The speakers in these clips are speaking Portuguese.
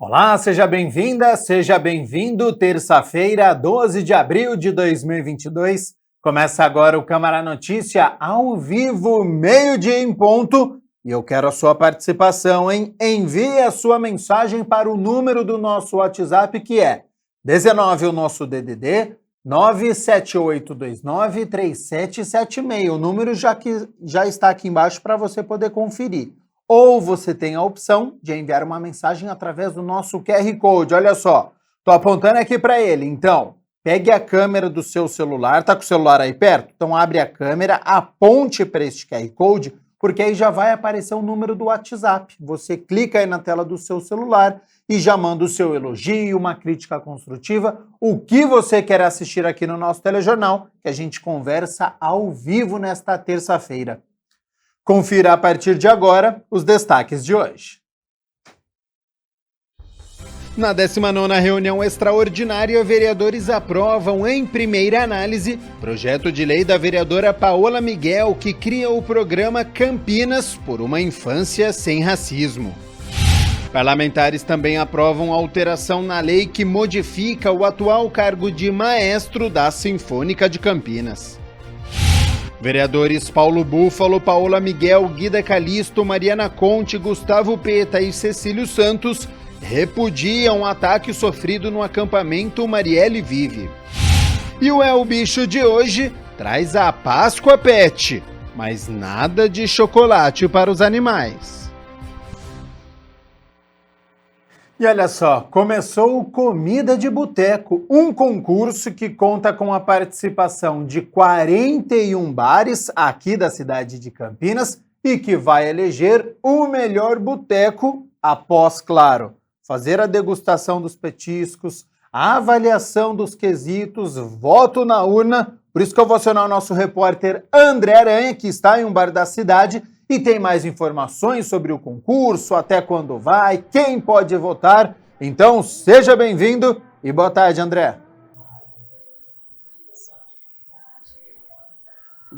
Olá, seja bem-vinda, seja bem-vindo. Terça-feira, 12 de abril de 2022. Começa agora o Câmara Notícia ao vivo, meio-dia em ponto. E eu quero a sua participação, hein? Envie a sua mensagem para o número do nosso WhatsApp, que é 19, o nosso DDD, 978293776. O número já está aqui embaixo para você poder conferir. Ou você tem a opção de enviar uma mensagem através do nosso QR Code. Olha só, estou apontando aqui para ele. Então, pegue a câmera do seu celular, tá com o celular aí perto? Então abre a câmera, aponte para este QR Code, porque aí já vai aparecer o número do WhatsApp. Você clica aí na tela do seu celular e já manda o seu elogio, uma crítica construtiva, o que você quer assistir aqui no nosso telejornal, que a gente conversa ao vivo nesta terça-feira. Confira a partir de agora os destaques de hoje. Na 19ª reunião extraordinária, vereadores aprovam em primeira análise projeto de lei da vereadora Paola Miguel, que cria o programa Campinas por uma infância sem racismo. Parlamentares também aprovam alteração na lei que modifica o atual cargo de maestro da Sinfônica de Campinas. Vereadores Paulo Búfalo, Paola Miguel, Guida Calisto, Mariana Conte, Gustavo Peta e Cecílio Santos repudiam o ataque sofrido no acampamento Marielle Vive. E o É o Bicho de hoje traz a Páscoa Pet, mas nada de chocolate para os animais. E olha só, começou o Comida de Boteco, um concurso que conta com a participação de 41 bares aqui da cidade de Campinas e que vai eleger o melhor boteco após, claro, fazer a degustação dos petiscos, a avaliação dos quesitos, voto na urna. Por isso que eu vou acionar o nosso repórter André Aranha, que está em um bar da cidade e tem mais informações sobre o concurso, até quando vai, quem pode votar. Então, seja bem-vindo e boa tarde, André.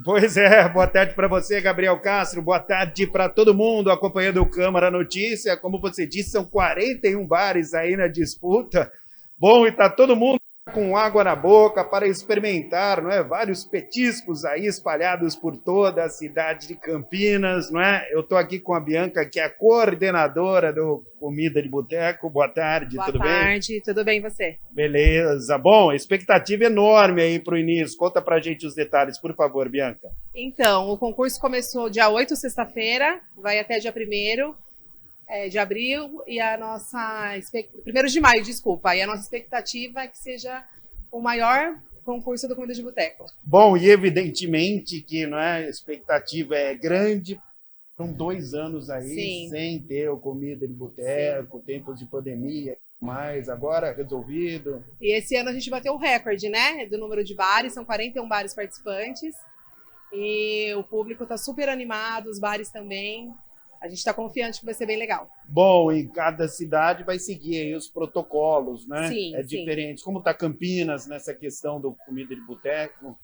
Pois é, boa tarde para você, Gabriel Castro, boa tarde para todo mundo acompanhando o Câmara Notícia. Como você disse, são 41 bares aí na disputa. Bom, e tá todo mundo com água na boca para experimentar, não é? Vários petiscos aí espalhados por toda a cidade de Campinas, não é? Eu tô aqui com a Bianca, que é a coordenadora do Comida de Boteco. Boa tarde, tudo bem? Boa tarde, tudo bem você? Beleza. Bom, expectativa enorme aí pro início. Conta pra gente os detalhes, por favor, Bianca. Então, o concurso começou dia 8, sexta-feira, vai até dia 1º de abril, e a nossa... 1º de maio, desculpa. E a nossa expectativa é que seja o maior concurso do Comida de Boteco. Bom, e evidentemente que, não é, a expectativa é grande. São 2 anos aí, sim, sem ter o Comida de Boteco, tempos de pandemia, mas agora resolvido. E esse ano a gente bateu o recorde, né, do número de bares, são 41 bares participantes, e o público está super animado, os bares também. A gente está confiante que vai ser bem legal. Bom, em cada cidade vai seguir aí os protocolos, né? Sim, diferente. Como está Campinas nessa questão do Comida de Boteco?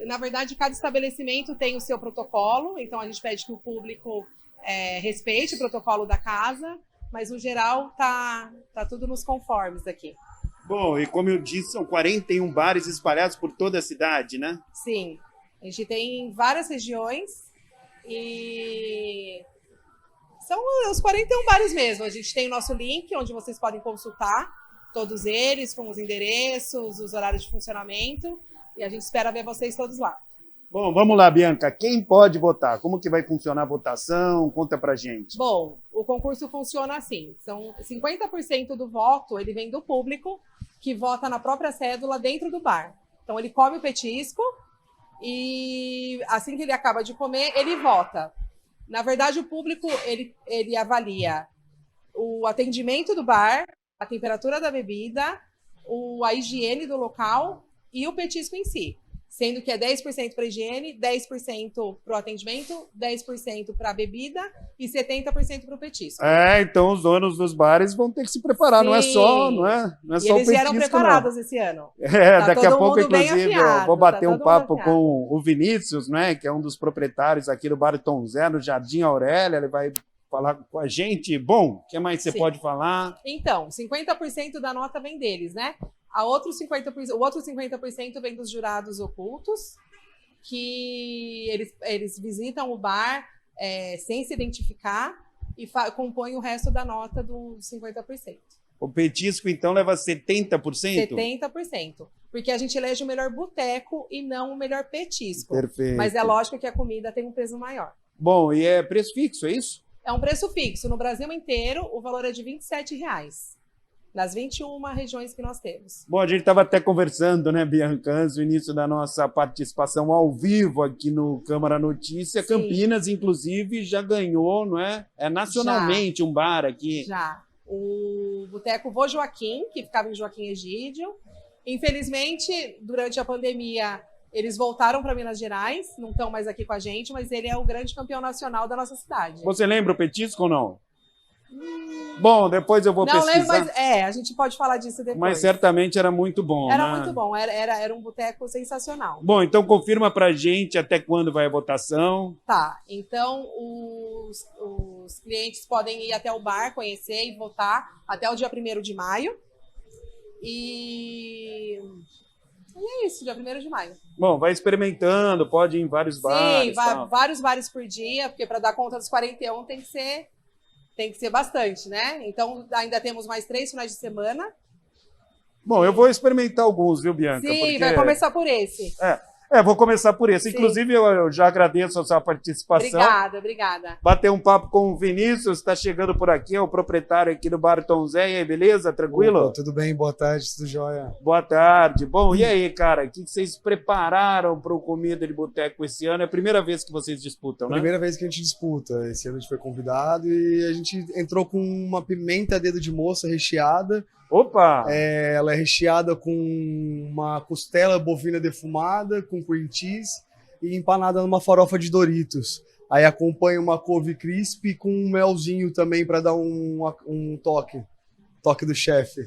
Na verdade, cada estabelecimento tem o seu protocolo, então a gente pede que o público respeite o protocolo da casa, mas no geral tá tudo nos conformes aqui. Bom, e como eu disse, são 41 bares espalhados por toda a cidade, né? Sim, a gente tem várias regiões e são os 41 bares mesmo. A gente tem o nosso link, onde vocês podem consultar todos eles, com os endereços, os horários de funcionamento, e a gente espera ver vocês todos lá. Bom, vamos lá, Bianca. Quem pode votar? Como que vai funcionar a votação? Conta pra gente. Bom, o concurso funciona assim. São 50% do voto, ele vem do público, que vota na própria cédula dentro do bar. Então, ele come o petisco e assim que ele acaba de comer, ele vota. Na verdade, o público, ele avalia o atendimento do bar, a temperatura da bebida, a higiene do local e o petisco em si. Sendo que é 10% para higiene, 10% para o atendimento, 10% para a bebida e 70% para o petisco. Então os donos dos bares vão ter que se preparar, sim, não é só o petisco. Eles vieram preparados esse ano. Daqui a pouco, inclusive, eu vou bater um papo com o Vinícius, né, que é um dos proprietários aqui do Bar Tom Zé, no Jardim Aurélia. Ele vai falar com a gente. Bom, o que mais você Sim. pode falar? Então, 50% da nota vem deles, né? O outro 50% vem dos jurados ocultos, que eles visitam o bar sem se identificar e compõem o resto da nota dos 50%. O petisco, então, leva 70%? 70%. Porque a gente elege o melhor boteco e não o melhor petisco. Perfeito. Mas é lógico que a comida tem um peso maior. Bom, e é preço fixo, é isso? É um preço fixo. No Brasil inteiro, o valor é de R$ 27,00. Nas 21 regiões que nós temos. Bom, a gente estava até conversando, né, Bianca, antes do início da nossa participação ao vivo aqui no Câmara Notícia. Sim. Campinas, inclusive, já ganhou, não é? É nacionalmente um bar aqui. Já. O Boteco Vô Joaquim, que ficava em Joaquim Egídio. Infelizmente, durante a pandemia, eles voltaram para Minas Gerais, não estão mais aqui com a gente, mas ele é o grande campeão nacional da nossa cidade. Você lembra o petisco ou não? Bom, depois eu vou não pesquisar. Lembro, mas a gente pode falar disso depois. Mas certamente era muito bom, Era né? muito bom, era um boteco sensacional. Bom, então confirma pra gente até quando vai a votação. Tá, então os clientes podem ir até o bar, conhecer e votar até o dia 1º de maio. E é isso, dia 1º de maio. Bom, vai experimentando, pode ir em vários bares. Sim, vários bares por dia, porque para dar conta dos 41 tem que ser bastante, né? Então, ainda temos mais 3 finais de semana. Bom, eu vou experimentar alguns, viu, Bianca? Sim, porque... vai começar por esse. Vou começar por esse. Sim. Inclusive, eu já agradeço a sua participação. Obrigada. Bater um papo com o Vinícius, está chegando por aqui, é o proprietário aqui do Bar Tom Zé. E aí, beleza? Tranquilo? Opa, tudo bem, boa tarde, tudo jóia. Boa tarde. Bom, e aí, cara, o que vocês prepararam para o Comida de Boteco esse ano? É a primeira vez que vocês disputam, né? Primeira vez que a gente disputa. Esse ano a gente foi convidado e a gente entrou com uma pimenta dedo de moça recheada. Opa! Ela é recheada com uma costela bovina defumada, com cream cheese e empanada numa farofa de Doritos. Aí acompanha uma couve crisp com um melzinho também para dar um toque do chefe.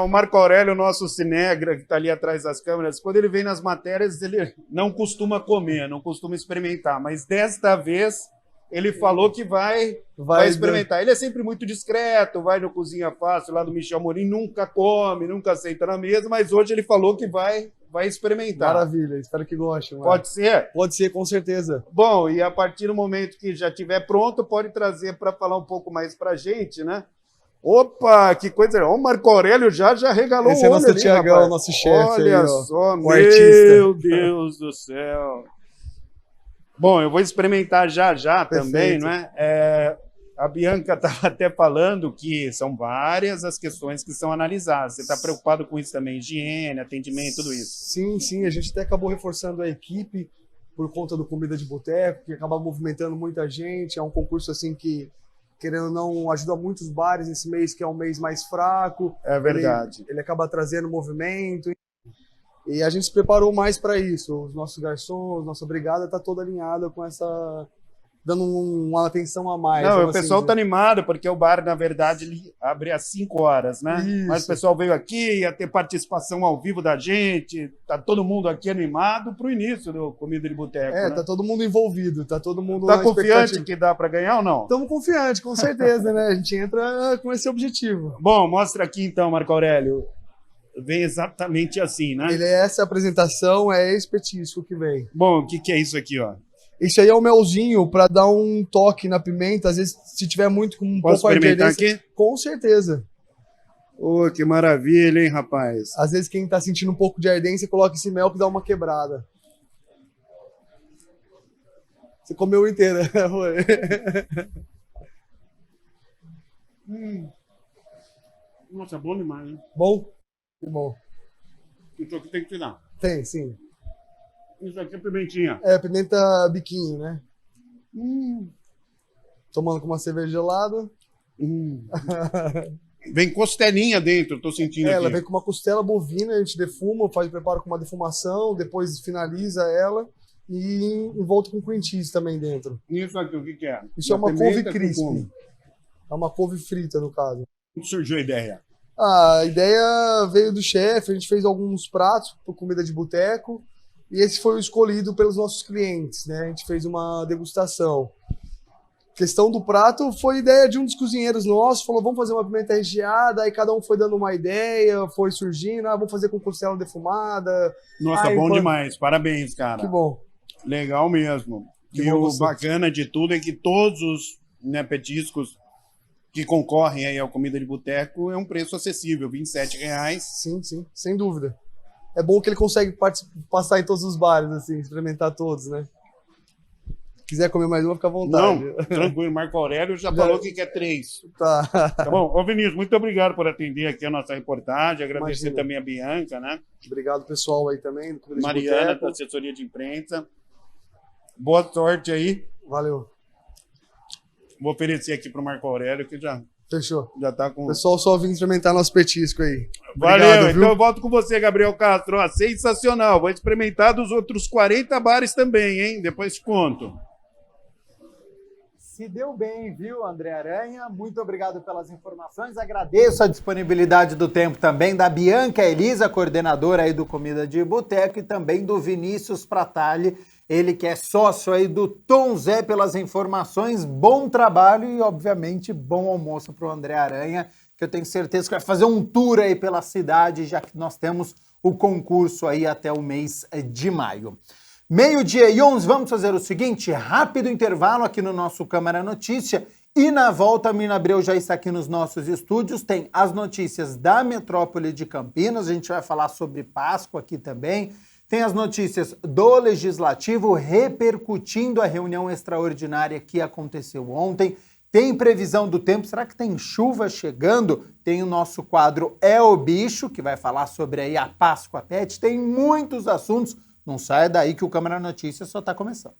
O Marco Aurélio, nosso cinegra, que está ali atrás das câmeras, quando ele vem nas matérias, ele não costuma comer, não costuma experimentar, mas desta vez ele falou que vai experimentar. Ele é sempre muito discreto, vai no Cozinha Fácil, lá do Michel Morim, nunca come, nunca senta na mesa, mas hoje ele falou que vai experimentar. Maravilha, espero que goste. Pode ser? Pode ser, com certeza. Bom, e a partir do momento que já estiver pronto, pode trazer para falar um pouco mais para a gente, né? Opa, que coisa! O Marco Aurélio já regalou Esse o olho é nosso ali, Thiagão, rapaz. nosso chefe. Olha aí, só, meu artista. Deus do céu. Bom, eu vou experimentar já também, não é? A Bianca estava até falando que são várias as questões que são analisadas. Você está preocupado com isso também? Higiene, atendimento, tudo isso? Sim. A gente até acabou reforçando a equipe por conta do Comida de Boteco, que acaba movimentando muita gente. É um concurso assim que, querendo ou não, ajuda muitos bares nesse mês, que é um mês mais fraco. É verdade. Ele acaba trazendo movimento. E a gente se preparou mais para isso. Os nossos garçons, nossa brigada está toda alinhada com essa... dando uma atenção a mais. Não, o pessoal está animado, porque o bar, na verdade, ele abre às 5 horas, né? Isso. Mas o pessoal veio aqui, ia ter participação ao vivo da gente, tá todo mundo aqui animado para o início do Comida de Boteco, né? Tá todo mundo envolvido, tá todo mundo Tá na confiante expectativa. que dá para ganhar ou não? Estamos confiantes, com certeza, né? A gente entra com esse objetivo. Bom, mostra aqui então, Marco Aurélio. Vem exatamente assim, né? Essa apresentação, é esse petisco que vem. Bom, o que é isso aqui, ó? Isso aí é o melzinho para dar um toque na pimenta. Às vezes, se tiver muito com Posso pouco de experimentar ardência, aqui? com certeza. Oh, que maravilha, hein, rapaz? Às vezes, quem tá sentindo um pouco de ardência, coloca esse mel que dá uma quebrada. Você comeu inteira, né, Rui? Nossa, bom demais, hein? Bom? Que bom. Isso aqui tem que tirar. Tem, sim. Isso aqui é pimentinha. É, pimenta biquinho, né? Tomando com uma cerveja gelada. Vem costelinha dentro, tô sentindo aqui. Ela vem com uma costela bovina, a gente defuma, faz o preparo com uma defumação, depois finaliza ela e envolta com cream cheese também dentro. Isso aqui, o que é? Isso é uma couve crisp. Com... É uma couve frita, no caso. Como surgiu a ideia? A ideia veio do chefe, a gente fez alguns pratos para comida de boteco e esse foi o escolhido pelos nossos clientes, né? A gente fez uma degustação. Questão do prato foi ideia de um dos cozinheiros nossos, falou, vamos fazer uma pimenta recheada, aí cada um foi dando uma ideia, foi surgindo, vamos fazer com costela defumada. Nossa, aí, bom demais. Parabéns, cara. Que bom. Legal mesmo. Que E bom o você. bacana de tudo é que todos os, né, petiscos que concorrem aí ao Comida de Boteco é um preço acessível, R$27. Sim, sem dúvida. É bom que ele consegue passar em todos os bares, assim, experimentar todos, né? Se quiser comer mais uma, fica à vontade. Não, tranquilo. Marco Aurélio já falou que quer 3. Tá. Tá bom? Ô, Vinícius, muito obrigado por atender aqui a nossa reportagem. Agradecer Imagina. também a Bianca, né? Obrigado, pessoal, aí também. Do Comida de Mariana, Boteco. da assessoria de imprensa. Boa sorte aí. Valeu. Vou oferecer aqui pro Marco Aurélio, que já Fechou. tá com... Pessoal, só vim experimentar nosso petisco aí. Valeu, Obrigado, viu? então eu volto com você, Gabriel Castro. Ó, sensacional. Vou experimentar dos outros 40 bares também, hein? Depois te conto. Se deu bem, viu, André Aranha? Muito obrigado pelas informações. Agradeço a disponibilidade do tempo também da Bianca Elisa, coordenadora aí do Comida de Boteco, e também do Vinícius Pratali, ele que é sócio aí do Tom Zé, pelas informações. Bom trabalho e, obviamente, bom almoço para o André Aranha, que eu tenho certeza que vai fazer um tour aí pela cidade, já que nós temos o concurso aí até o mês de maio. 12:11, vamos fazer o seguinte, rápido intervalo aqui no nosso Câmara Notícia e na volta a Mirna Abreu já está aqui nos nossos estúdios, tem as notícias da metrópole de Campinas, a gente vai falar sobre Páscoa aqui também, tem as notícias do Legislativo repercutindo a reunião extraordinária que aconteceu ontem, tem previsão do tempo, será que tem chuva chegando? Tem o nosso quadro É o Bicho, que vai falar sobre aí a Páscoa Pet, tem muitos assuntos. Não saia daí que o Câmara Notícias só está começando.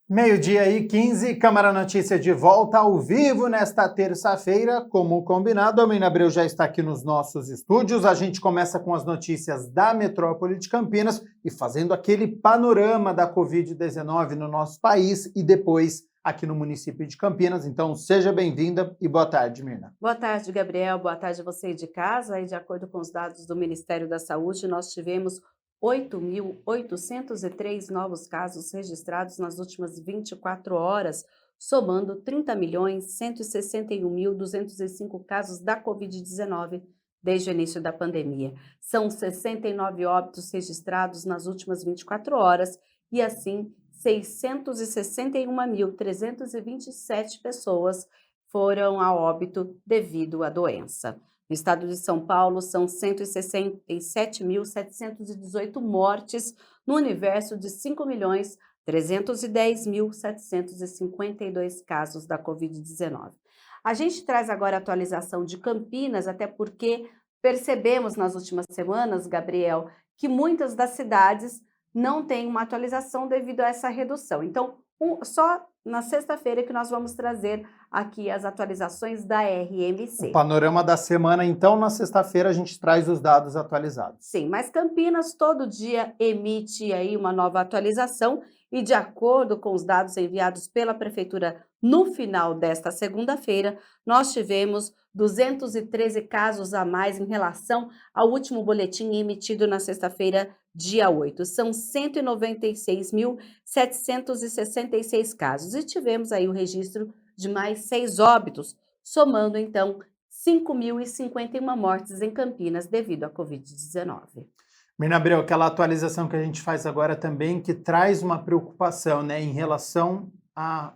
Meio-dia e 15, Câmara Notícia de volta ao vivo nesta terça-feira, como combinado. A Mirna Abreu já está aqui nos nossos estúdios. A gente começa com as notícias da metrópole de Campinas e fazendo aquele panorama da Covid-19 no nosso país e depois aqui no município de Campinas. Então, seja bem-vinda e boa tarde, Mirna. Boa tarde, Gabriel. Boa tarde a você de casa. Aí, de acordo com os dados do Ministério da Saúde, nós tivemos 8.803 novos casos registrados nas últimas 24 horas, somando 30.161.205 casos da Covid-19 desde o início da pandemia. São 69 óbitos registrados nas últimas 24 horas e, assim, 661.327 pessoas foram a óbito devido à doença. No estado de São Paulo, são 167.718 mortes no universo de 5.310.752 casos da Covid-19. A gente traz agora a atualização de Campinas, até porque percebemos nas últimas semanas, Gabriel, que muitas das cidades não têm uma atualização devido a essa redução. Então, só na sexta-feira que nós vamos trazer aqui as atualizações da RMC. O panorama da semana, então, na sexta-feira a gente traz os dados atualizados. Sim, mas Campinas todo dia emite aí uma nova atualização e, de acordo com os dados enviados pela Prefeitura no final desta segunda-feira, nós tivemos 213 casos a mais em relação ao último boletim emitido na sexta-feira, dia 8. São 196.766 casos e tivemos aí o registro de mais 6 óbitos, somando então 5.051 mortes em Campinas devido à Covid-19. Mirna Abreu, aquela atualização que a gente faz agora também, que traz uma preocupação, né, em relação às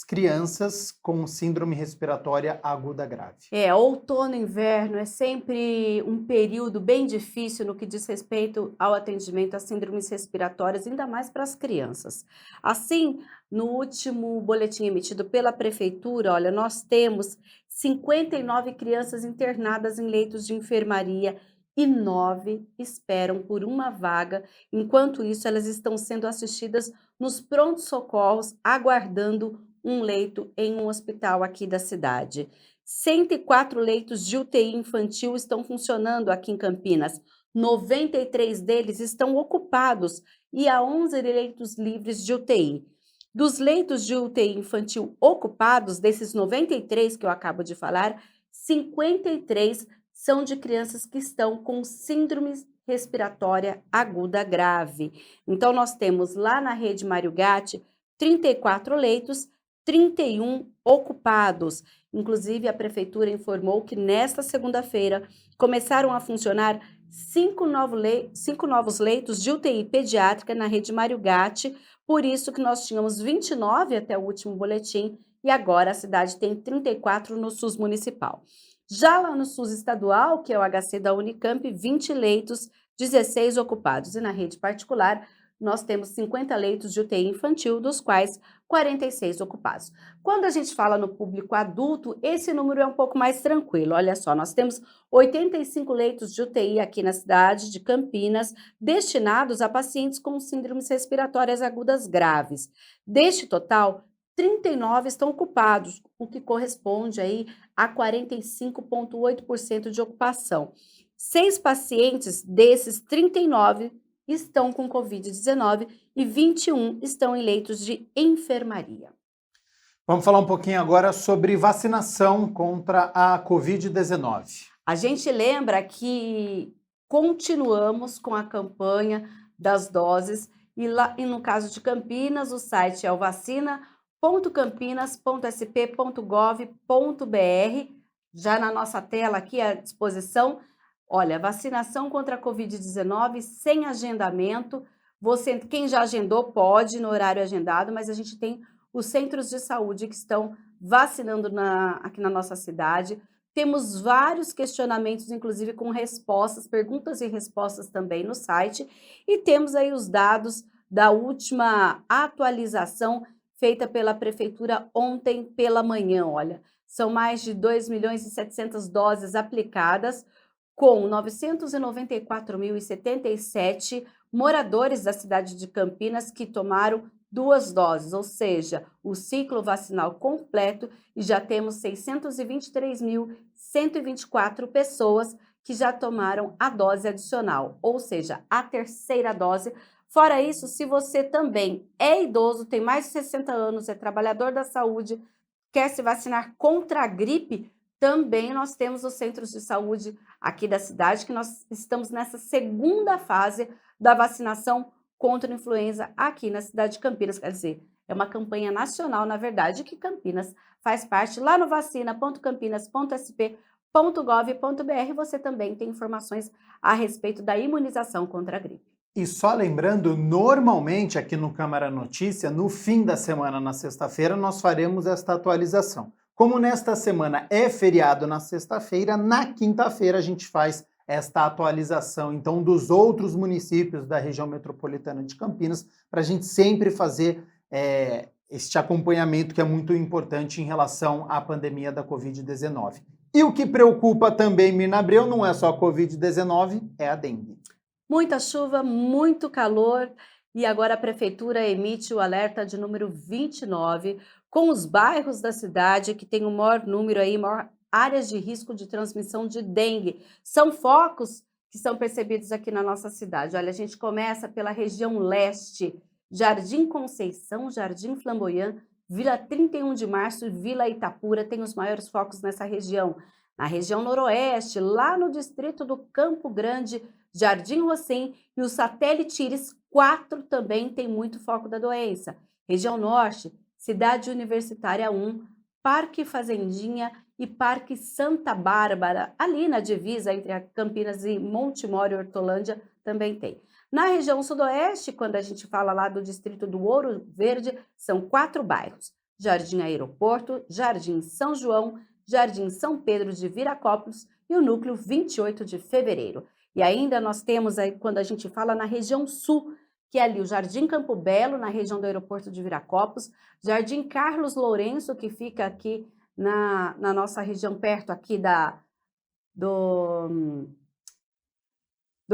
crianças com síndrome respiratória aguda grave. Outono e inverno é sempre um período bem difícil no que diz respeito ao atendimento às síndromes respiratórias, ainda mais para as crianças. Assim, no último boletim emitido pela Prefeitura, olha, nós temos 59 crianças internadas em leitos de enfermaria e 9 esperam por uma vaga. Enquanto isso, elas estão sendo assistidas nos prontos-socorros, aguardando um leito em um hospital aqui da cidade. 104 leitos de UTI infantil estão funcionando aqui em Campinas. 93 deles estão ocupados e há 11 leitos livres de UTI. Dos leitos de UTI infantil ocupados, desses 93 que eu acabo de falar, 53 são de crianças que estão com síndrome respiratória aguda grave. Então, nós temos lá na rede Mário Gatti 34 leitos, 31 ocupados. Inclusive, a prefeitura informou que nesta segunda-feira começaram a funcionar 5 novos leitos de UTI pediátrica na rede Mário Gatti, por isso que nós tínhamos 29 até o último boletim e agora a cidade tem 34 no SUS municipal. Já lá no SUS estadual, que é o HC da Unicamp, 20 leitos, 16 ocupados. E na rede particular, nós temos 50 leitos de UTI infantil, dos quais 46 ocupados. Quando a gente fala no público adulto, esse número é um pouco mais tranquilo. Olha só, nós temos 85 leitos de UTI aqui na cidade de Campinas, destinados a pacientes com síndromes respiratórias agudas graves. Deste total, 39 estão ocupados, o que corresponde aí a 45,8% de ocupação. 6 pacientes desses 39 estão com Covid-19 e 21 estão em leitos de enfermaria. Vamos falar um pouquinho agora sobre vacinação contra a Covid-19. A gente lembra que continuamos com a campanha das doses e no caso de Campinas, o site é o vacina.campinas.sp.gov.br. Já na nossa tela aqui à disposição. Olha, vacinação contra a Covid-19 sem agendamento. Quem já agendou pode no horário agendado, mas a gente tem os centros de saúde que estão vacinando aqui na nossa cidade. Temos vários questionamentos, inclusive com respostas, perguntas e respostas também no site. E temos aí os dados da última atualização feita pela Prefeitura ontem pela manhã. Olha, são mais de 2.700.000 doses aplicadas, com 994.077 moradores da cidade de Campinas que tomaram 2 doses, ou seja, o ciclo vacinal completo, e já temos 623.124 pessoas que já tomaram a dose adicional, ou seja, a terceira dose. Fora isso, se você também é idoso, tem mais de 60 anos, é trabalhador da saúde, quer se vacinar contra a gripe, também nós temos os centros de saúde aqui da cidade, que nós estamos nessa segunda fase da vacinação contra a influenza aqui na cidade de Campinas. Quer dizer, é uma campanha nacional, na verdade, que Campinas faz parte. Lá no vacina.campinas.sp.gov.br você também tem informações a respeito da imunização contra a gripe. E só lembrando, normalmente aqui no Câmara Notícia, no fim da semana, na sexta-feira, nós faremos esta atualização. Como nesta semana é feriado na sexta-feira, na quinta-feira a gente faz esta atualização, então, dos outros municípios da região metropolitana de Campinas, para a gente sempre fazer este acompanhamento que é muito importante em relação à pandemia da Covid-19. E o que preocupa também, Mirna Abreu, não é só a Covid-19, é a dengue. Muita chuva, muito calor, e agora a Prefeitura emite o alerta de número 29, com os bairros da cidade que tem o maior número aí, maior áreas de risco de transmissão de dengue. São focos que são percebidos aqui na nossa cidade. Olha, a gente começa pela região leste, Jardim Conceição, Jardim Flamboyant, Vila 31 de Março e Vila Itapura tem os maiores focos nessa região. Na região noroeste, lá no distrito do Campo Grande, Jardim Rocim e o Satélite Íris 4 também tem muito foco da doença. Região norte, Cidade Universitária 1, Parque Fazendinha e Parque Santa Bárbara, ali na divisa entre a Campinas e Montemor e Hortolândia, também tem. Na região sudoeste, quando a gente fala lá do distrito do Ouro Verde, são 4 bairros: Jardim Aeroporto, Jardim São João, Jardim São Pedro de Viracopos e o núcleo 28 de Fevereiro. E ainda nós temos aí, quando a gente fala na região sul, que é ali o Jardim Campo Belo, na região do aeroporto de Viracopos, Jardim Carlos Lourenço, que fica aqui na nossa região, perto aqui do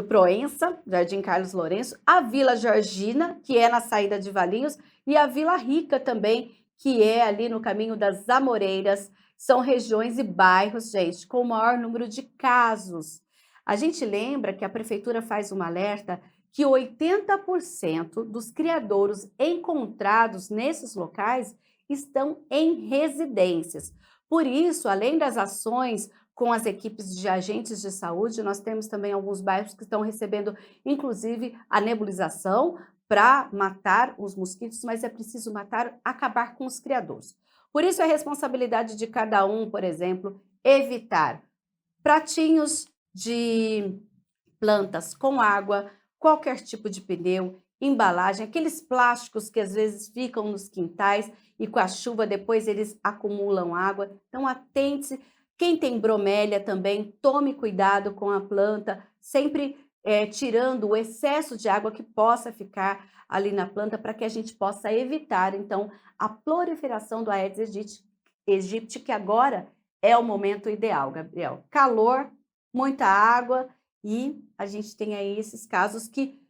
Proença, Jardim Carlos Lourenço, a Vila Georgina, que é na saída de Valinhos, e a Vila Rica também, que é ali no caminho das Amoreiras. são regiões e bairros, gente, com o maior número de casos. A gente lembra que a prefeitura faz um alerta que 80% dos criadouros encontrados nesses locais estão em residências. Por isso, além das ações com as equipes de agentes de saúde, nós temos também alguns bairros que estão recebendo, inclusive, a nebulização para matar os mosquitos, mas é preciso acabar com os criadouros. Por isso, é responsabilidade de cada um, por exemplo, evitar pratinhos de plantas com água, qualquer tipo de pneu, embalagem, aqueles plásticos que às vezes ficam nos quintais e com a chuva depois eles acumulam água. Então, atente-se. Quem tem bromélia também, tome cuidado com a planta, sempre tirando o excesso de água que possa ficar ali na planta para que a gente possa evitar, então, a proliferação do Aedes aegypti, que agora é o momento ideal, Gabriel. Calor, muita água e a gente tem aí esses casos que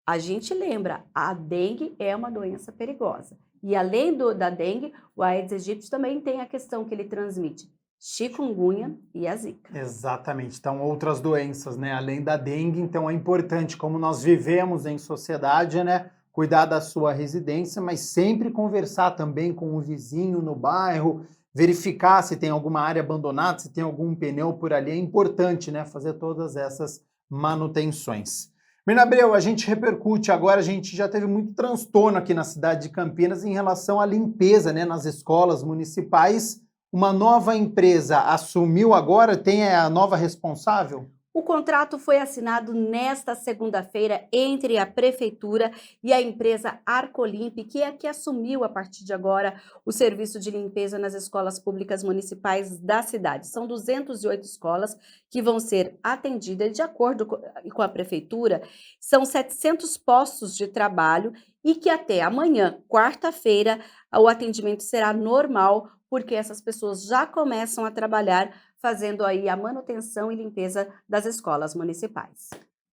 a gente lembra, a dengue é uma doença perigosa. E além da dengue, o Aedes aegypti também tem a questão que ele transmite chikungunya e a zika. Exatamente. Então, outras doenças, né? Além da dengue, então é importante, como nós vivemos em sociedade, né? Cuidar da sua residência, mas sempre conversar também com o vizinho no bairro, verificar se tem alguma área abandonada, se tem algum pneu por ali. É importante, né? Fazer todas essas manutenções. Mirna Abreu, a gente repercute agora, a gente já teve muito transtorno aqui na cidade de Campinas em relação à limpeza, né? Nas escolas municipais. Uma nova empresa assumiu agora, tem a nova responsável? O contrato foi assinado nesta segunda-feira entre a Prefeitura e a empresa Arcolimp, que é a que assumiu a partir de agora o serviço de limpeza nas escolas públicas municipais da cidade. São 208 escolas que vão ser atendidas de acordo com a Prefeitura. São 700 postos de trabalho e que até amanhã, quarta-feira, o atendimento será normal, porque essas pessoas já começam a trabalhar fazendo aí a manutenção e limpeza das escolas municipais.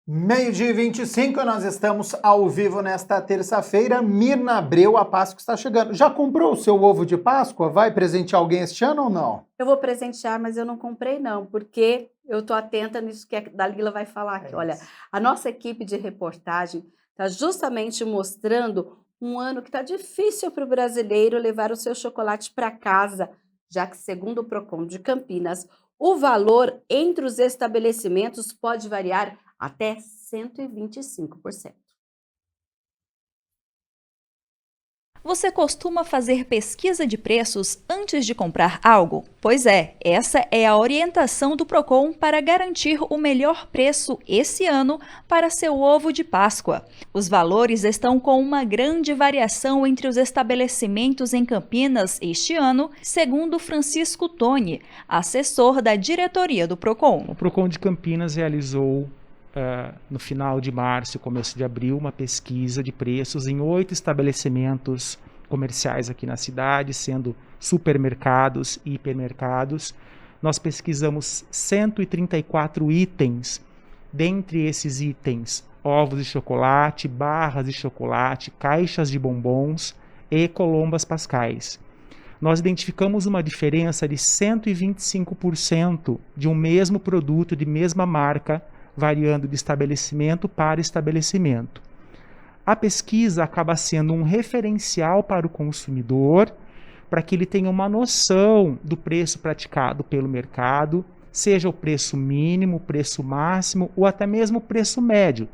12h25, nós estamos ao vivo nesta terça-feira. Mirna Abreu, a Páscoa está chegando. Já comprou o seu ovo de Páscoa? Vai presentear alguém este ano ou não? Eu vou presentear, mas eu não comprei não, porque eu estou atenta nisso que a Dalila vai falar aqui. Olha, a nossa equipe de reportagem está justamente mostrando um ano que está difícil para o brasileiro levar o seu chocolate para casa, já que, segundo o Procon de Campinas, o valor entre os estabelecimentos pode variar até 125%. Você costuma fazer pesquisa de preços antes de comprar algo? Pois é, essa é a orientação do Procon para garantir o melhor preço esse ano para seu ovo de Páscoa. Os valores estão com uma grande variação entre os estabelecimentos em Campinas este ano, segundo Francisco Toni, assessor da diretoria do Procon. O Procon de Campinas realizou no final de março e começo de abril, uma pesquisa de preços em 8 estabelecimentos comerciais aqui na cidade, sendo supermercados e hipermercados. Nós pesquisamos 134 itens. Dentre esses itens, ovos de chocolate, barras de chocolate, caixas de bombons e colombas pascais. Nós identificamos uma diferença de 125% de um mesmo produto de mesma marca, variando de estabelecimento para estabelecimento. A pesquisa acaba sendo um referencial para o consumidor, para que ele tenha uma noção do preço praticado pelo mercado, seja o preço mínimo, o preço máximo ou até mesmo o preço médio,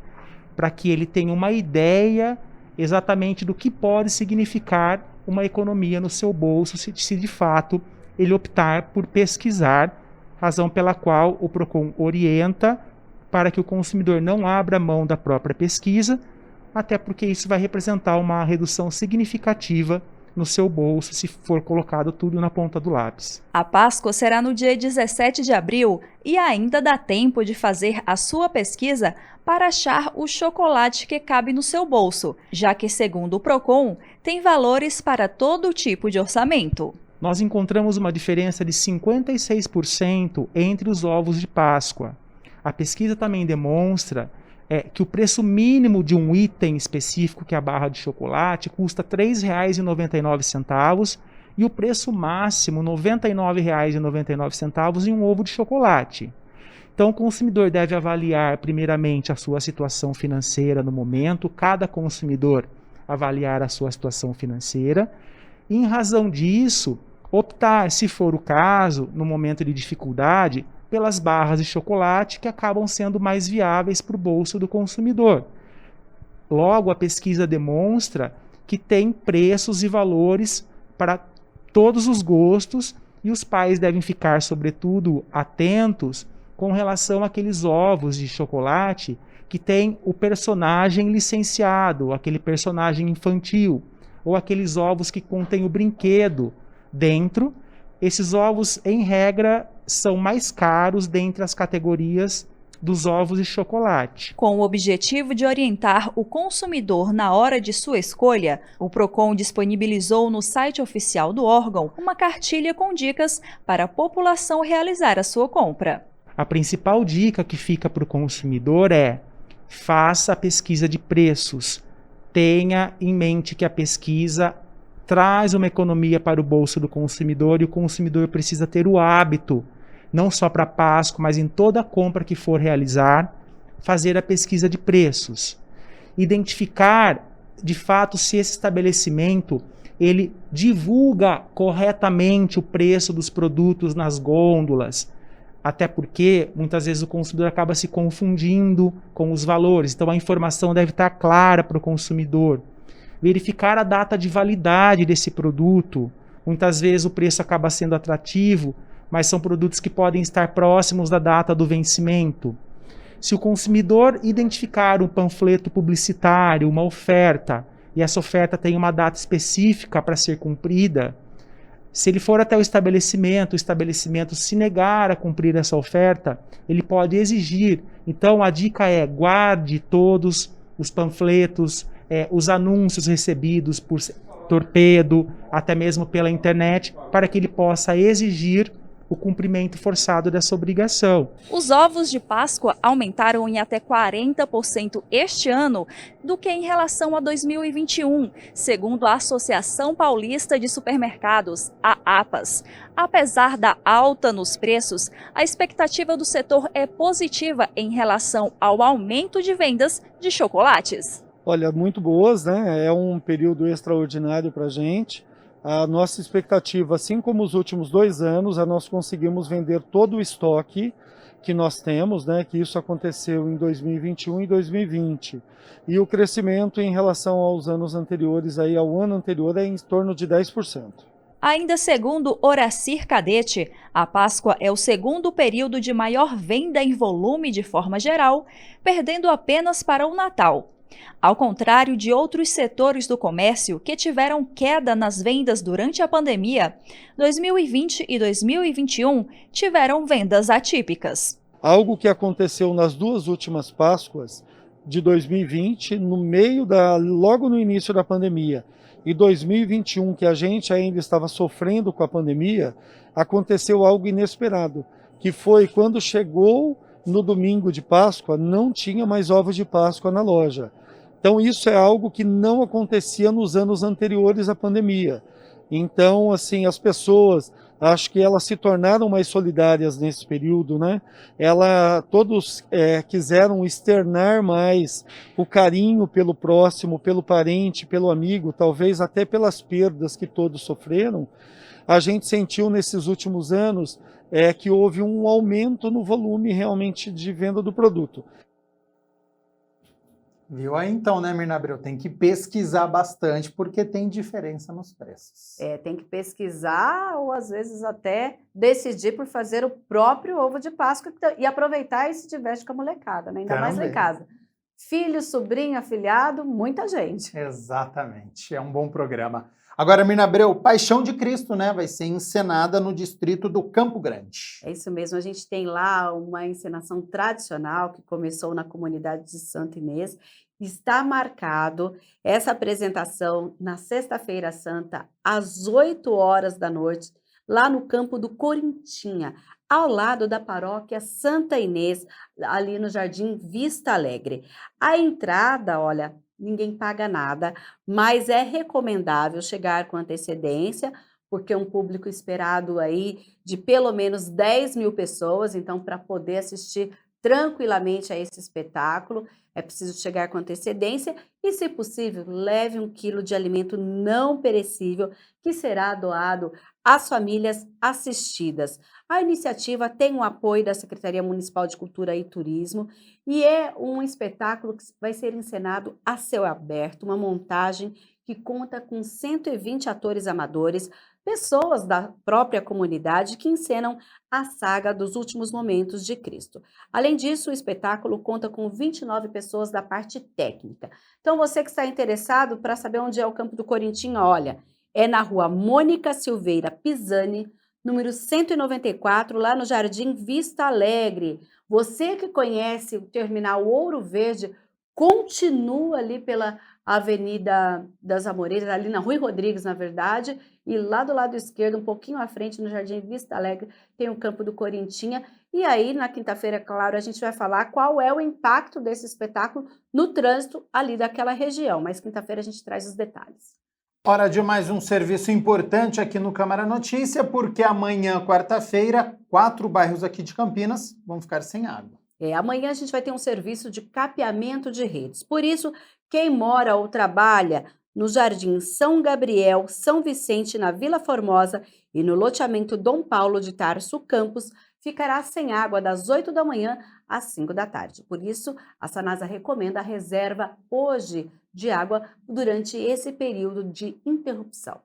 para que ele tenha uma ideia exatamente do que pode significar uma economia no seu bolso, se de fato ele optar por pesquisar, razão pela qual o Procon orienta para que o consumidor não abra mão da própria pesquisa, até porque isso vai representar uma redução significativa no seu bolso se for colocado tudo na ponta do lápis. A Páscoa será no dia 17 de abril e ainda dá tempo de fazer a sua pesquisa para achar o chocolate que cabe no seu bolso, já que, segundo o Procon, tem valores para todo tipo de orçamento. Nós encontramos uma diferença de 56% entre os ovos de Páscoa. A pesquisa também demonstra que o preço mínimo de um item específico, que é a barra de chocolate, custa R$ 3,99, e o preço máximo R$ 99,99 em um ovo de chocolate. Então, o consumidor deve avaliar, primeiramente, a sua situação financeira no momento, cada consumidor avaliar a sua situação financeira, e, em razão disso, optar, se for o caso, no momento de dificuldade, pelas barras de chocolate que acabam sendo mais viáveis para o bolso do consumidor. Logo, a pesquisa demonstra que tem preços e valores para todos os gostos e os pais devem ficar, sobretudo, atentos com relação àqueles ovos de chocolate que tem o personagem licenciado, aquele personagem infantil, ou aqueles ovos que contêm o brinquedo dentro. Esses ovos, em regra, são mais caros dentre as categorias dos ovos de chocolate. Com o objetivo de orientar o consumidor na hora de sua escolha, o PROCON disponibilizou no site oficial do órgão uma cartilha com dicas para a população realizar a sua compra. A principal dica que fica para o consumidor é: faça a pesquisa de preços. Tenha em mente que a pesquisa traz uma economia para o bolso do consumidor e o consumidor precisa ter o hábito, não só para Páscoa, mas em toda compra que for realizar, fazer a pesquisa de preços. Identificar, de fato, se esse estabelecimento ele divulga corretamente o preço dos produtos nas gôndolas, até porque muitas vezes o consumidor acaba se confundindo com os valores, então a informação deve estar clara para o consumidor. Verificar a data de validade desse produto, muitas vezes o preço acaba sendo atrativo, mas são produtos que podem estar próximos da data do vencimento. Se o consumidor identificar um panfleto publicitário, uma oferta, e essa oferta tem uma data específica para ser cumprida, se ele for até o estabelecimento se negar a cumprir essa oferta, ele pode exigir. Então a dica é: guarde todos os panfletos, os anúncios recebidos por torpedo, até mesmo pela internet, para que ele possa exigir o cumprimento forçado dessa obrigação. Os ovos de Páscoa aumentaram em até 40% este ano do que em relação a 2021, segundo a Associação Paulista de Supermercados, a APAS. Apesar da alta nos preços, a expectativa do setor é positiva em relação ao aumento de vendas de chocolates. Olha, muito boas, né? É um período extraordinário para a gente. A nossa expectativa, assim como os últimos 2 anos, nós conseguimos vender todo o estoque que nós temos, né? Que isso aconteceu em 2021 e 2020. E o crescimento em relação aos anos anteriores, aí, ao ano anterior, é em torno de 10%. Ainda segundo Horacir Cadete, a Páscoa é o segundo período de maior venda em volume de forma geral, perdendo apenas para o Natal. Ao contrário de outros setores do comércio que tiveram queda nas vendas durante a pandemia, 2020 e 2021 tiveram vendas atípicas. Algo que aconteceu nas 2 últimas Páscoas de 2020, logo no início da pandemia, e 2021, que a gente ainda estava sofrendo com a pandemia, aconteceu algo inesperado, que foi quando chegou no domingo de Páscoa, não tinha mais ovos de Páscoa na loja. Então isso é algo que não acontecia nos anos anteriores à pandemia. Então, assim, as pessoas, acho que elas se tornaram mais solidárias nesse período, né? Todos quiseram externar mais o carinho pelo próximo, pelo parente, pelo amigo, talvez até pelas perdas que todos sofreram. A gente sentiu nesses últimos anos que houve um aumento no volume realmente de venda do produto. Viu aí então, né, Mirna Abreu? Tem que pesquisar bastante, porque tem diferença nos preços. Tem que pesquisar ou às vezes até decidir por fazer o próprio ovo de Páscoa e aproveitar e se diverte com a molecada, né? Ainda mais lá em casa. Filho, sobrinho, afilhado, muita gente. Exatamente, é um bom programa. Agora, Mirna Abreu, Paixão de Cristo, né? Vai ser encenada no distrito do Campo Grande. É isso mesmo, a gente tem lá uma encenação tradicional que começou na comunidade de Santa Inês. Está marcado essa apresentação na Sexta-feira Santa, às 8 horas da noite, lá no campo do Corintinha, ao lado da paróquia Santa Inês, ali no Jardim Vista Alegre. A entrada, olha, ninguém paga nada, mas é recomendável chegar com antecedência, porque é um público esperado aí de pelo menos 10 mil pessoas, então para poder assistir tranquilamente a esse espetáculo, é preciso chegar com antecedência e, se possível, leve 1 quilo de alimento não perecível que será doado às famílias assistidas. A iniciativa tem o apoio da Secretaria Municipal de Cultura e Turismo e é um espetáculo que vai ser encenado a céu aberto, uma montagem que conta com 120 atores amadores, pessoas da própria comunidade que encenam a saga dos últimos momentos de Cristo. Além disso, o espetáculo conta com 29 pessoas da parte técnica. Então, você que está interessado para saber onde é o Campo do Corintinha, olha, é na rua Mônica Silveira Pisani, número 194, lá no Jardim Vista Alegre. Você que conhece o terminal Ouro Verde, continua ali pela Avenida das Amoreiras, ali na Rui Rodrigues, na verdade, e lá do lado esquerdo, um pouquinho à frente, no Jardim Vista Alegre, tem o Campo do Corintinha. E aí, na quinta-feira, claro, a gente vai falar qual é o impacto desse espetáculo no trânsito ali daquela região, mas quinta-feira a gente traz os detalhes. Hora de mais um serviço importante aqui no Câmara Notícia, porque amanhã, quarta-feira, 4 bairros aqui de Campinas vão ficar sem água. Amanhã a gente vai ter um serviço de capeamento de redes. Por isso, quem mora ou trabalha no Jardim São Gabriel, São Vicente, na Vila Formosa e no loteamento Dom Paulo de Tarso Campos, ficará sem água das 8 da manhã às 5 da tarde. Por isso, a Sanasa recomenda a reserva hoje de água durante esse período de interrupção.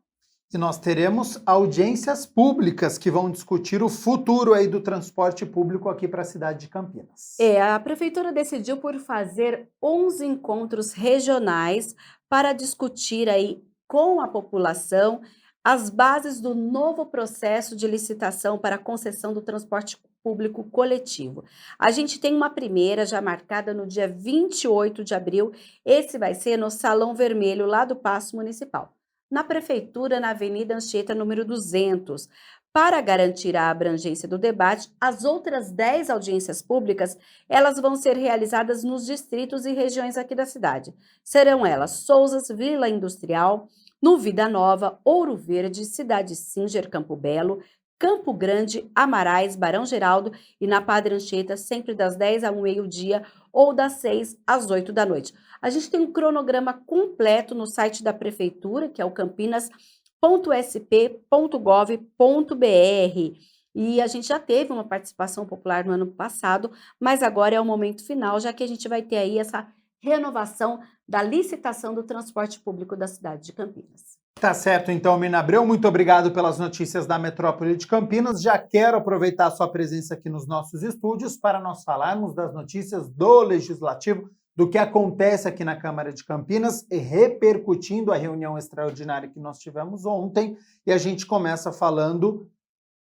E nós teremos audiências públicas que vão discutir o futuro aí do transporte público aqui para a cidade de Campinas. A Prefeitura decidiu por fazer 11 encontros regionais para discutir aí com a população as bases do novo processo de licitação para a concessão do transporte público coletivo. A gente tem uma primeira já marcada no dia 28 de abril, esse vai ser no Salão Vermelho, lá do Paço Municipal, na Prefeitura, na Avenida Anchieta, número 200. Para garantir a abrangência do debate, as outras 10 audiências públicas, elas vão ser realizadas nos distritos e regiões aqui da cidade. Serão elas Sousas, Vila Industrial, no Vida Nova, Ouro Verde, Cidade Singer, Campo Belo, Campo Grande, Amarais, Barão Geraldo e na Padre Anchieta, sempre das 10 ao meio-dia ou das 6 às 8 da noite. A gente tem um cronograma completo no site da Prefeitura, que é o campinas.sp.gov.br. E a gente já teve uma participação popular no ano passado, mas agora é o momento final, já que a gente vai ter aí essa renovação da licitação do transporte público da cidade de Campinas. Tá certo, então, Mirna Abreu, muito obrigado pelas notícias da metrópole de Campinas. Já quero aproveitar a sua presença aqui nos nossos estúdios para nós falarmos das notícias do Legislativo, do que acontece aqui na Câmara de Campinas e repercutindo a reunião extraordinária que nós tivemos ontem. E a gente começa falando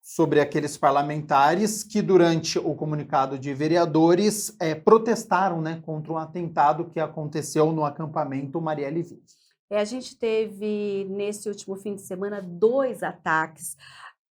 sobre aqueles parlamentares que, durante o comunicado de vereadores, protestaram, né, contra um atentado que aconteceu no acampamento Marielle Vive. A gente teve, nesse último fim de semana, 2 ataques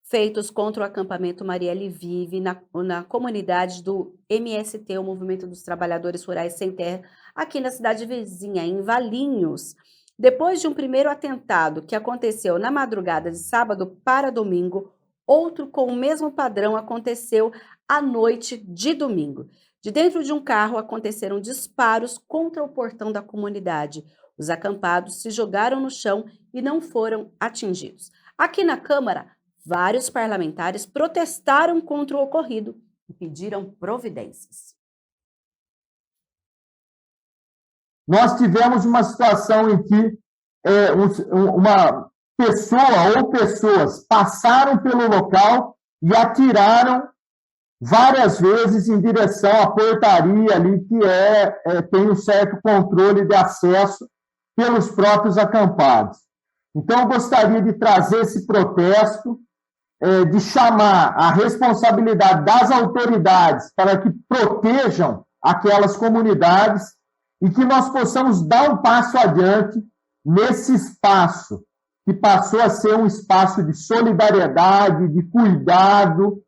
feitos contra o acampamento Marielle Vive na comunidade do MST, o Movimento dos Trabalhadores Rurais Sem Terra, aqui na cidade vizinha, em Valinhos. Depois de um primeiro atentado que aconteceu na madrugada de sábado para domingo, outro com o mesmo padrão aconteceu à noite de domingo. De dentro de um carro aconteceram disparos contra o portão da comunidade. Os acampados se jogaram no chão e não foram atingidos. Aqui na Câmara, vários parlamentares protestaram contra o ocorrido e pediram providências. Nós tivemos uma situação em que uma pessoa ou pessoas passaram pelo local e atiraram várias vezes em direção à portaria ali, que tem um certo controle de acesso pelos próprios acampados. Então, eu gostaria de trazer esse protesto, de chamar a responsabilidade das autoridades para que protejam aquelas comunidades e que nós possamos dar um passo adiante nesse espaço, que passou a ser um espaço de solidariedade, de cuidado,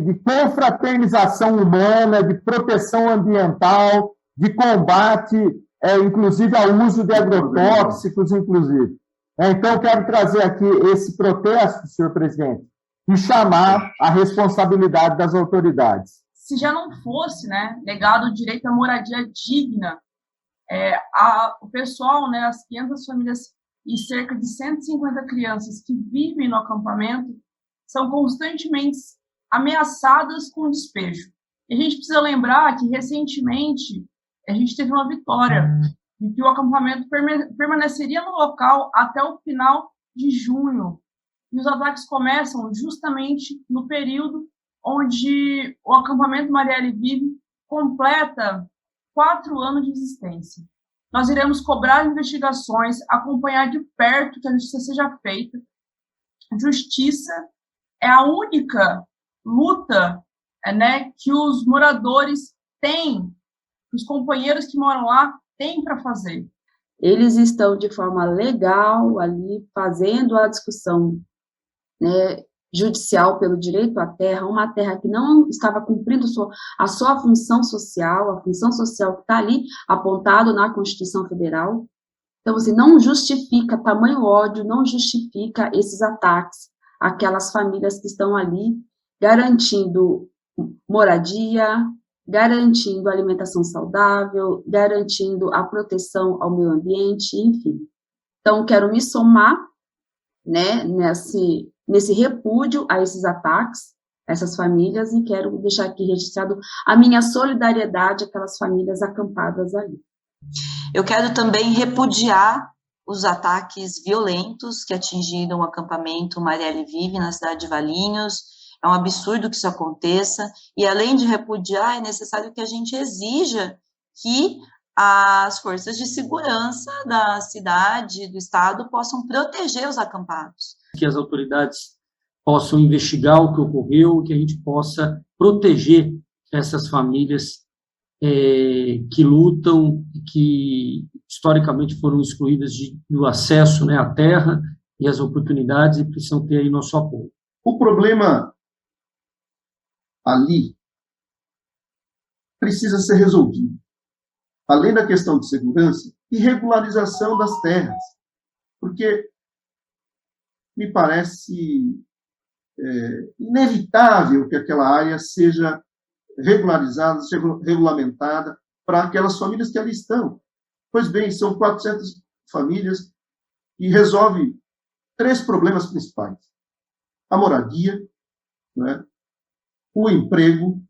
de confraternização humana, de proteção ambiental, de combate, inclusive ao uso de agrotóxicos, inclusive. Então, quero trazer aqui esse protesto, senhor presidente, e chamar a responsabilidade das autoridades. Se já não fosse, né, negado o direito à moradia digna, o pessoal, né, as 500 famílias e cerca de 150 crianças que vivem no acampamento são constantemente ameaçadas com despejo. E a gente precisa lembrar que, recentemente, a gente teve uma vitória de que o acampamento permaneceria no local até o final de junho. E os ataques começam justamente no período onde o acampamento Marielle Vive completa 4 anos de existência. Nós iremos cobrar investigações, acompanhar de perto que a justiça seja feita. Justiça é a única luta, né, que os moradores têm, que os companheiros que moram lá têm para fazer. Eles estão de forma legal ali fazendo a discussão, né, judicial pelo direito à terra, uma terra que não estava cumprindo a sua função social, a função social que está ali apontado na Constituição Federal. Então, assim, não justifica tamanho ódio, não justifica esses ataques àquelas famílias que estão ali garantindo moradia, garantindo alimentação saudável, garantindo a proteção ao meio ambiente, enfim. Então, quero me somar, né, nesse repúdio a esses ataques, a essas famílias, e quero deixar aqui registrado a minha solidariedade àquelas famílias acampadas ali. Eu quero também repudiar os ataques violentos que atingiram o acampamento Marielle Vive na cidade de Valinhos. É um absurdo que isso aconteça, e além de repudiar, é necessário que a gente exija que as forças de segurança da cidade, do estado, possam proteger os acampados. Que as autoridades possam investigar o que ocorreu, que a gente possa proteger essas famílias que lutam, que historicamente foram excluídas do acesso, né, à terra e às oportunidades, e precisam ter aí nosso apoio. O problema ali precisa ser resolvido. Além da questão de segurança e regularização das terras. Porque me parece inevitável que aquela área seja regularizada, seja regulamentada para aquelas famílias que ali estão. Pois bem, são 400 famílias e resolve 3 problemas principais. A moradia, né, o emprego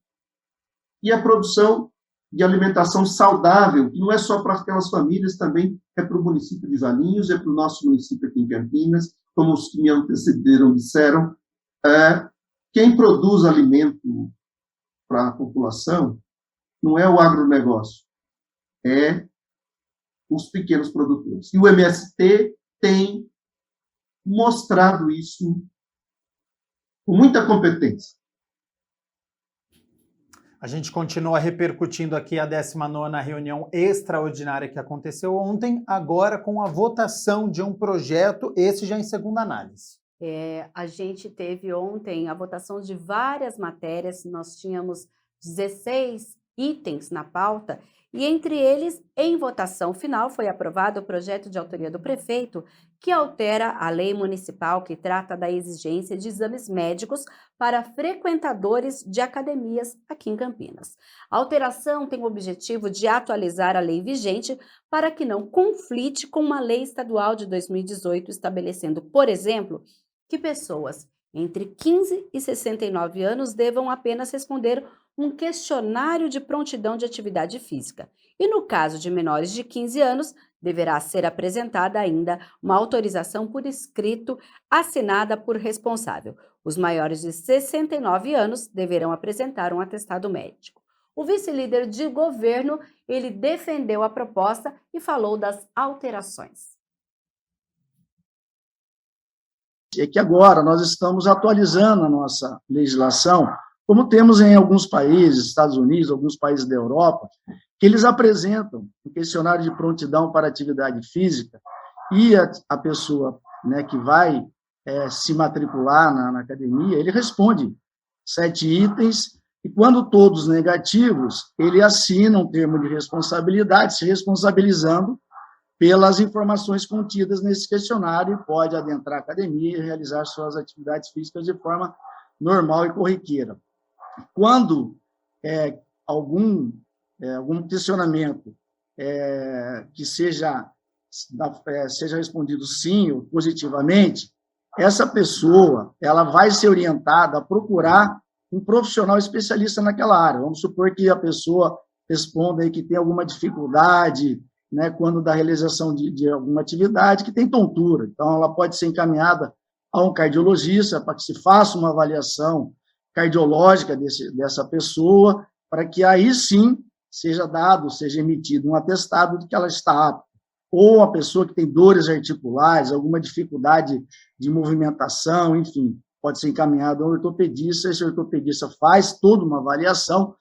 e a produção de alimentação saudável, que não é só para aquelas famílias, também é para o município de Valinhos, é para o nosso município aqui em Campinas, como os que me antecederam disseram, quem produz alimento para a população não é o agronegócio, é os pequenos produtores. E o MST tem mostrado isso com muita competência. A gente continua repercutindo aqui a 19ª reunião extraordinária que aconteceu ontem, agora com a votação de um projeto, esse já em segunda análise. A gente teve ontem a votação de várias matérias, nós tínhamos 16 itens na pauta, e entre eles, em votação final, foi aprovado o projeto de autoria do prefeito que altera a lei municipal que trata da exigência de exames médicos para frequentadores de academias aqui em Campinas. A alteração tem o objetivo de atualizar a lei vigente para que não conflite com uma lei estadual de 2018, estabelecendo, por exemplo, que pessoas entre 15 e 69 anos devam apenas responder um questionário de prontidão de atividade física. E no caso de menores de 15 anos, deverá ser apresentada ainda uma autorização por escrito assinada por responsável. Os maiores de 69 anos deverão apresentar um atestado médico. O vice-líder de governo, ele defendeu a proposta e falou das alterações. É que agora nós estamos atualizando a nossa legislação, como temos em alguns países, Estados Unidos, alguns países da Europa, que eles apresentam um questionário de prontidão para atividade física e a pessoa, né, que vai se matricular na academia, ele responde 7 itens e, quando todos negativos, ele assina um termo de responsabilidade, se responsabilizando pelas informações contidas nesse questionário e pode adentrar a academia e realizar suas atividades físicas de forma normal e corriqueira. Quando algum questionamento que seja respondido sim ou positivamente, essa pessoa ela vai ser orientada a procurar um profissional especialista naquela área. Vamos supor que a pessoa responda aí que tem alguma dificuldade, né, quando da realização de alguma atividade, que tem tontura. Então, ela pode ser encaminhada a um cardiologista para que se faça uma avaliação cardiológica dessa pessoa, para que aí sim seja emitido um atestado de que ela está apta. Ou a pessoa que tem dores articulares, alguma dificuldade de movimentação, enfim, pode ser encaminhado a um ortopedista, esse ortopedista faz toda uma avaliação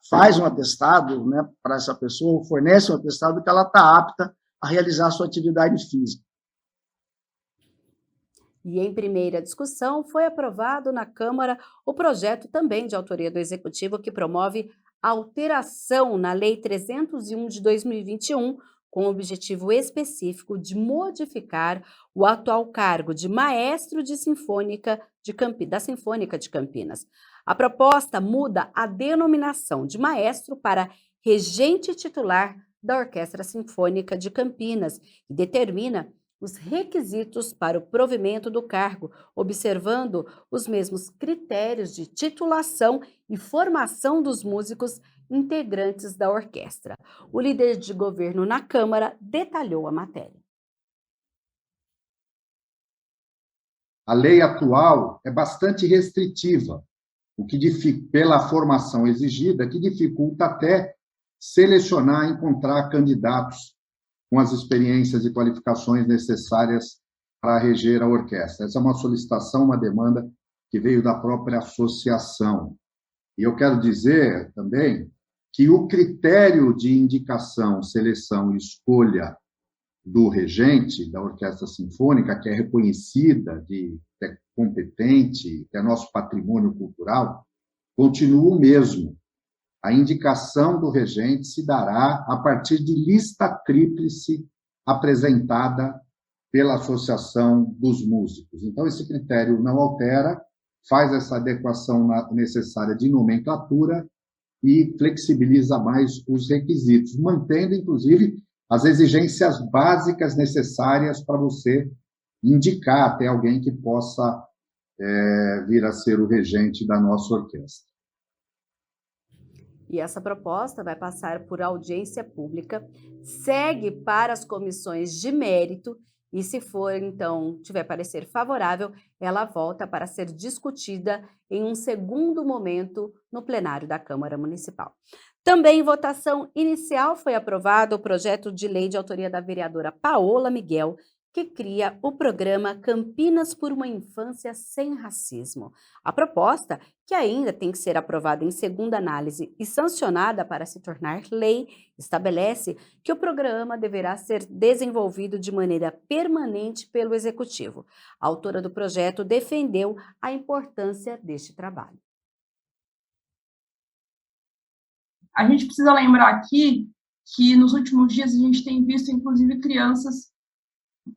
faz um atestado, né, para essa pessoa, fornece um atestado que ela está apta a realizar a sua atividade física. E em primeira discussão foi aprovado na Câmara o projeto também de autoria do Executivo que promove alteração na Lei 301 de 2021, com o objetivo específico de modificar o atual cargo de maestro da Sinfônica de Campinas. A proposta muda a denominação de maestro para regente titular da Orquestra Sinfônica de Campinas e determina os requisitos para o provimento do cargo, observando os mesmos critérios de titulação e formação dos músicos integrantes da orquestra. O líder de governo na Câmara detalhou a matéria. A lei atual é bastante restritiva, o que pela formação exigida, que dificulta até selecionar e encontrar candidatos com as experiências e qualificações necessárias para reger a orquestra. Essa é uma solicitação, uma demanda que veio da própria associação. E eu quero dizer também que o critério de indicação, seleção e escolha do regente da Orquestra Sinfônica, que é reconhecida, que é competente, que é nosso patrimônio cultural, continua o mesmo. A indicação do regente se dará a partir de lista tríplice apresentada pela Associação dos Músicos. Então, esse critério não altera, faz essa adequação necessária de nomenclatura e flexibiliza mais os requisitos, mantendo, inclusive, as exigências básicas necessárias para você indicar até alguém que possa vir a ser o regente da nossa orquestra. E essa proposta vai passar por audiência pública, segue para as comissões de mérito e, se for, então, tiver parecer favorável, ela volta para ser discutida em um segundo momento no plenário da Câmara Municipal. Também em votação inicial foi aprovado o projeto de lei de autoria da vereadora Paola Miguel, que cria o programa Campinas por uma Infância Sem Racismo. A proposta, que ainda tem que ser aprovada em segunda análise e sancionada para se tornar lei, estabelece que o programa deverá ser desenvolvido de maneira permanente pelo Executivo. A autora do projeto defendeu a importância deste trabalho. A gente precisa lembrar aqui que nos últimos dias a gente tem visto, inclusive, crianças,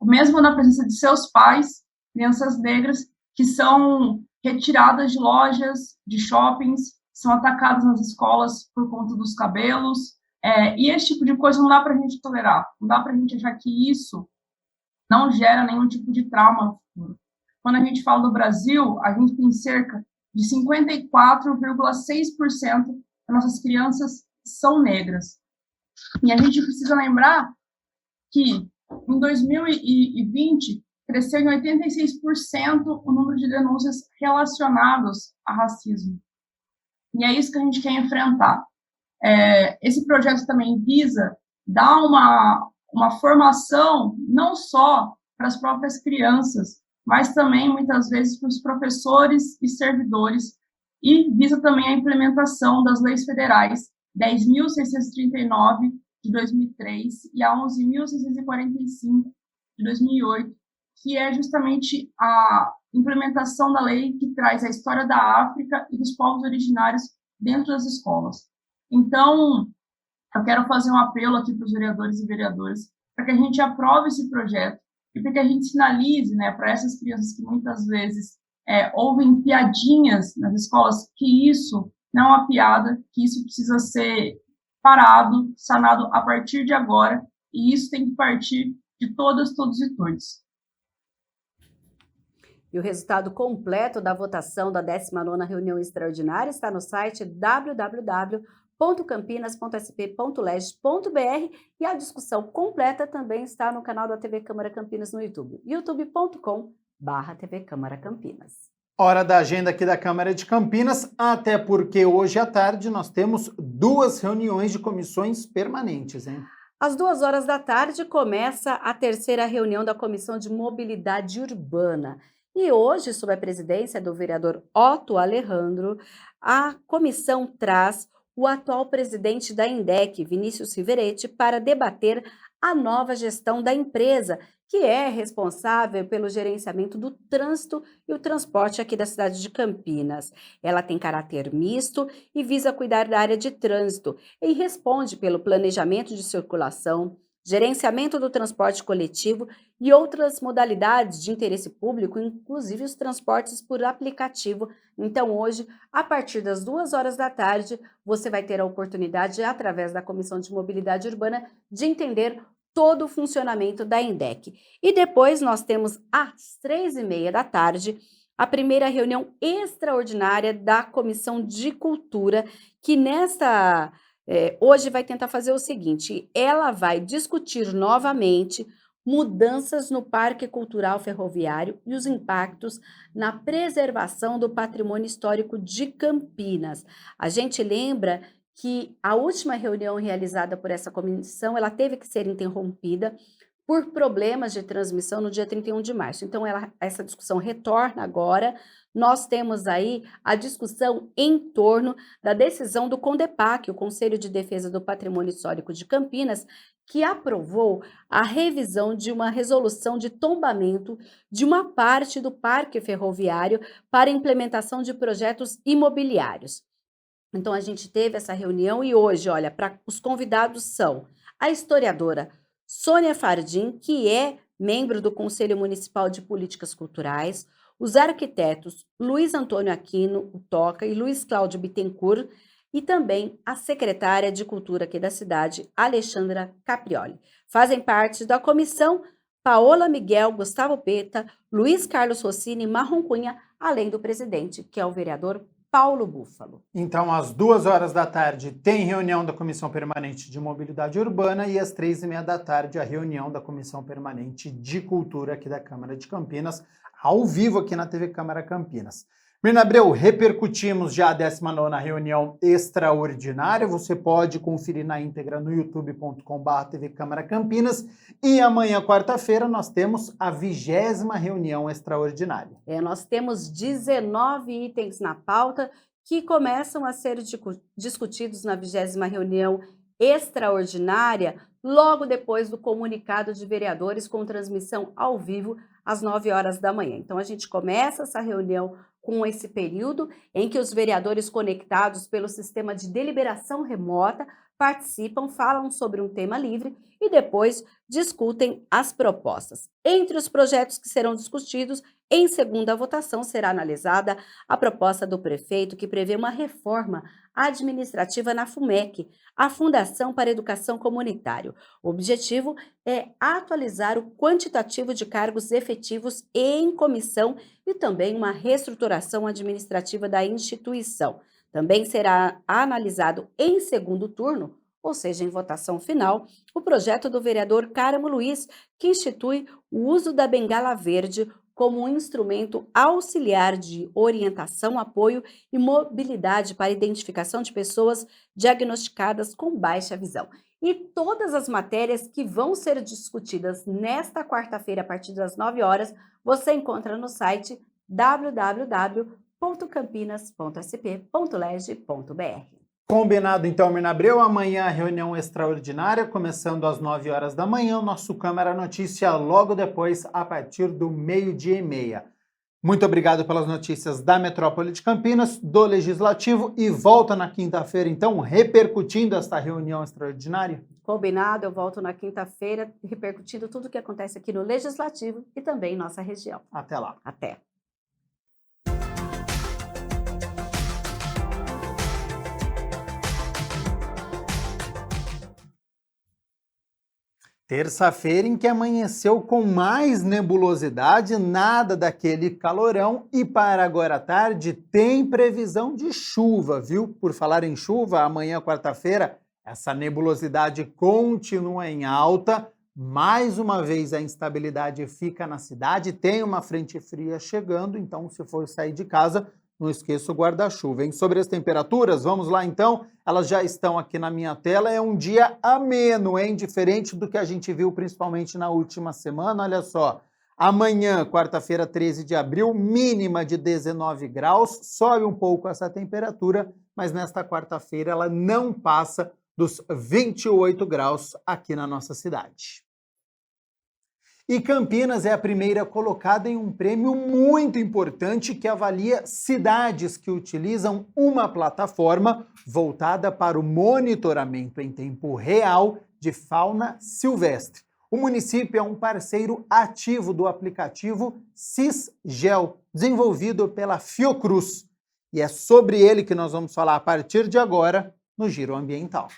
mesmo na presença de seus pais, crianças negras, que são retiradas de lojas, de shoppings, são atacadas nas escolas por conta dos cabelos, e esse tipo de coisa não dá para a gente tolerar, não dá para a gente achar que isso não gera nenhum tipo de trauma no futuro. Quando a gente fala do Brasil, a gente tem cerca de 54,6% das nossas crianças são negras. E a gente precisa lembrar que em 2020, cresceu em 86% o número de denúncias relacionadas a racismo. E é isso que a gente quer enfrentar. Esse projeto também visa dar uma formação não só para as próprias crianças, mas também, muitas vezes, para os professores e servidores, e visa também a implementação das leis federais 10.639, de 2003 e a 11.645 de 2008, que é justamente a implementação da lei que traz a história da África e dos povos originários dentro das escolas. Então, eu quero fazer um apelo aqui para os vereadores e vereadoras para que a gente aprove esse projeto e para que a gente sinalize, né, para essas crianças que muitas vezes ouvem piadinhas nas escolas, que isso não é uma piada, que isso precisa ser parado, sanado a partir de agora, e isso tem que partir de todas, todos e todos. E o resultado completo da votação da 19ª reunião extraordinária está no site www.campinas.sp.leg.br e a discussão completa também está no canal da TV Câmara Campinas no YouTube, youtube.com/TV Câmara Campinas. Hora da agenda aqui da Câmara de Campinas, até porque hoje à tarde nós temos 2 reuniões de comissões permanentes, hein? Às 2 horas da tarde começa a 3ª reunião da Comissão de Mobilidade Urbana. E hoje, sob a presidência do vereador Otto Alejandro, a comissão traz o atual presidente da INDEC, Vinícius Riveretti, para debater a nova gestão da empresa, que é responsável pelo gerenciamento do trânsito e o transporte aqui da cidade de Campinas. Ela tem caráter misto e visa cuidar da área de trânsito e responde pelo planejamento de circulação, gerenciamento do transporte coletivo e outras modalidades de interesse público, inclusive os transportes por aplicativo. Então, hoje, a partir das 2 horas da tarde, você vai ter a oportunidade, através da Comissão de Mobilidade Urbana, de entender todo o funcionamento da INDEC. E depois nós temos, às 3h30 da tarde, a primeira reunião extraordinária da Comissão de Cultura, que hoje vai tentar fazer o seguinte: ela vai discutir novamente mudanças no Parque Cultural Ferroviário e os impactos na preservação do patrimônio histórico de Campinas. A gente lembra que a última reunião realizada por essa comissão, ela teve que ser interrompida por problemas de transmissão no dia 31 de março. Então, essa discussão retorna agora. Nós temos aí a discussão em torno da decisão do CONDEPAC, o Conselho de Defesa do Patrimônio Histórico de Campinas, que aprovou a revisão de uma resolução de tombamento de uma parte do parque ferroviário para implementação de projetos imobiliários. Então, a gente teve essa reunião e hoje, olha, os convidados são a historiadora Sônia Fardim, que é membro do Conselho Municipal de Políticas Culturais, os arquitetos Luiz Antônio Aquino, o Toca, e Luiz Cláudio Bittencourt, e também a secretária de Cultura aqui da cidade, Alexandra Caprioli. Fazem parte da comissão Paola Miguel, Gustavo Peta, Luiz Carlos Rossini e Marrom Cunha, além do presidente, que é o vereador Paulo Búfalo. Então, às 2 horas da tarde tem reunião da Comissão Permanente de Mobilidade Urbana e às 3h30 da tarde a reunião da Comissão Permanente de Cultura aqui da Câmara de Campinas, ao vivo aqui na TV Câmara Campinas. Mirna Abreu, repercutimos já a 19ª reunião extraordinária. Você pode conferir na íntegra no youtube.com/TV Câmara Campinas. E amanhã, quarta-feira, nós temos a 20ª reunião extraordinária. Nós temos 19 itens na pauta que começam a ser discutidos na 20ª reunião extraordinária, logo depois do comunicado de vereadores com transmissão ao vivo às 9 horas da manhã. Então, a gente começa essa reunião com esse período em que os vereadores conectados pelo sistema de deliberação remota participam, falam sobre um tema livre e depois discutem as propostas. Entre os projetos que serão discutidos, em segunda votação será analisada a proposta do prefeito que prevê uma reforma administrativa na FUMEC, a Fundação para a Educação Comunitária. O objetivo é atualizar o quantitativo de cargos efetivos em comissão e também uma reestruturação administrativa da instituição. Também será analisado em segundo turno, ou seja, em votação final, o projeto do vereador Cáramo Luiz, que institui o uso da bengala verde como um instrumento auxiliar de orientação, apoio e mobilidade para identificação de pessoas diagnosticadas com baixa visão. E todas as matérias que vão ser discutidas nesta quarta-feira, a partir das 9 horas, você encontra no site www.campinas.sp.leg.br. Combinado, então, Mirna Abreu. Amanhã a reunião extraordinária, começando às 9 horas da manhã. Nosso Câmara Notícia logo depois, a partir do 12h30. Muito obrigado pelas notícias da Metrópole de Campinas, do Legislativo, e volta na quinta-feira, então, repercutindo esta reunião extraordinária? Combinado, eu volto na quinta-feira, repercutindo tudo o que acontece aqui no Legislativo e também em nossa região. Até lá. Até. Terça-feira em que amanheceu com mais nebulosidade, nada daquele calorão, e para agora à tarde tem previsão de chuva, viu? Por falar em chuva, amanhã, quarta-feira, essa nebulosidade continua em alta. Mais uma vez a instabilidade fica na cidade, tem uma frente fria chegando, então se for sair de casa, não esqueça o guarda-chuva, hein? Sobre as temperaturas, vamos lá então, elas já estão aqui na minha tela, é um dia ameno, hein? Diferente do que a gente viu principalmente na última semana, olha só. Amanhã, quarta-feira, 13 de abril, mínima de 19 graus, sobe um pouco essa temperatura, mas nesta quarta-feira ela não passa dos 28 graus aqui na nossa cidade. E Campinas é a primeira colocada em um prêmio muito importante que avalia cidades que utilizam uma plataforma voltada para o monitoramento em tempo real de fauna silvestre. O município é um parceiro ativo do aplicativo CISGEL, desenvolvido pela Fiocruz. E é sobre ele que nós vamos falar a partir de agora no Giro Ambiental.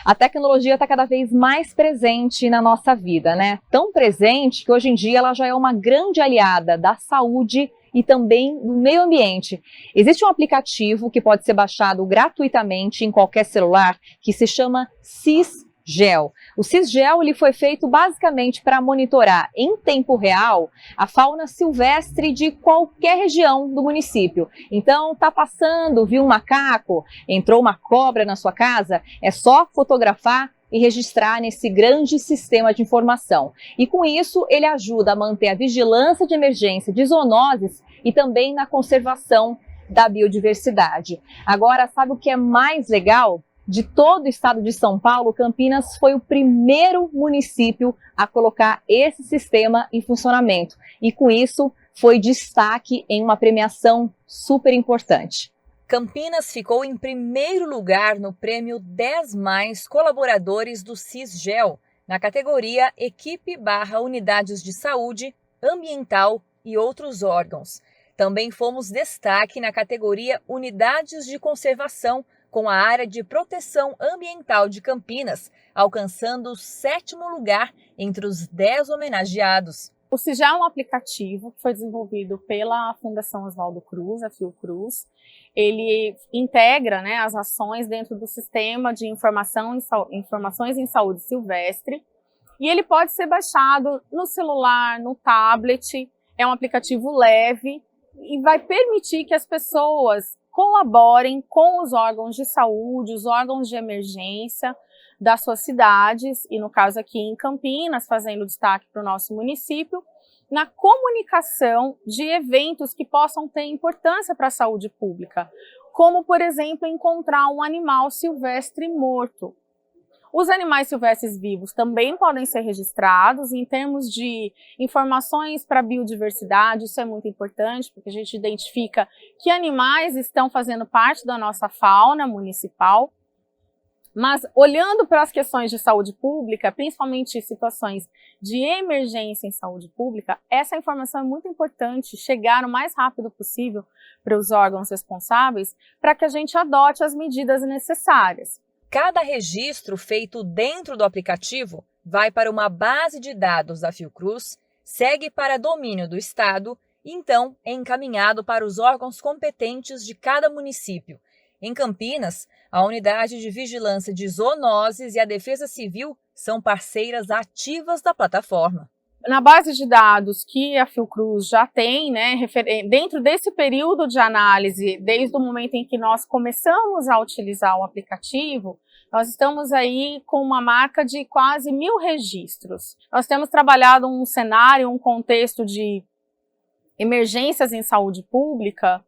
A tecnologia está cada vez mais presente na nossa vida, né? Tão presente que hoje em dia ela já é uma grande aliada da saúde e também do meio ambiente. Existe um aplicativo que pode ser baixado gratuitamente em qualquer celular que se chama CISGEL. O CISGEL ele foi feito basicamente para monitorar em tempo real a fauna silvestre de qualquer região do município. Então, tá passando, viu um macaco, entrou uma cobra na sua casa, é só fotografar e registrar nesse grande sistema de informação. E com isso, ele ajuda a manter a vigilância de emergência de zoonoses e também na conservação da biodiversidade. Agora, sabe o que é mais legal? De todo o estado de São Paulo, Campinas foi o primeiro município a colocar esse sistema em funcionamento. E com isso, foi destaque em uma premiação super importante. Campinas ficou em primeiro lugar no prêmio 10 Mais Colaboradores do CISGEL, na categoria Equipe/Unidades de Saúde, Ambiental e outros órgãos. Também fomos destaque na categoria Unidades de Conservação, com a área de proteção ambiental de Campinas, alcançando o 7º lugar entre os 10 homenageados. O CISGEL é um aplicativo que foi desenvolvido pela Fundação Oswaldo Cruz, a Fiocruz. Ele integra, né, as ações dentro do sistema de informações em saúde silvestre e ele pode ser baixado no celular, no tablet. É um aplicativo leve e vai permitir que as pessoas colaborem com os órgãos de saúde, os órgãos de emergência das suas cidades, e no caso aqui em Campinas, fazendo destaque para o nosso município, na comunicação de eventos que possam ter importância para a saúde pública, como, por exemplo, encontrar um animal silvestre morto. Os animais silvestres vivos também podem ser registrados em termos de informações para a biodiversidade. Isso é muito importante, porque a gente identifica que animais estão fazendo parte da nossa fauna municipal. Mas olhando para as questões de saúde pública, principalmente situações de emergência em saúde pública, essa informação é muito importante chegar o mais rápido possível para os órgãos responsáveis para que a gente adote as medidas necessárias. Cada registro feito dentro do aplicativo vai para uma base de dados da Fiocruz, segue para domínio do Estado e então é encaminhado para os órgãos competentes de cada município. Em Campinas, a Unidade de Vigilância de Zoonoses e a Defesa Civil são parceiras ativas da plataforma. Na base de dados que a Fiocruz já tem, né, dentro desse período de análise, desde o momento em que nós começamos a utilizar o aplicativo, Nós estamos aí com uma marca de quase 1.000 registros. Nós temos trabalhado um cenário, um contexto de emergências em saúde pública,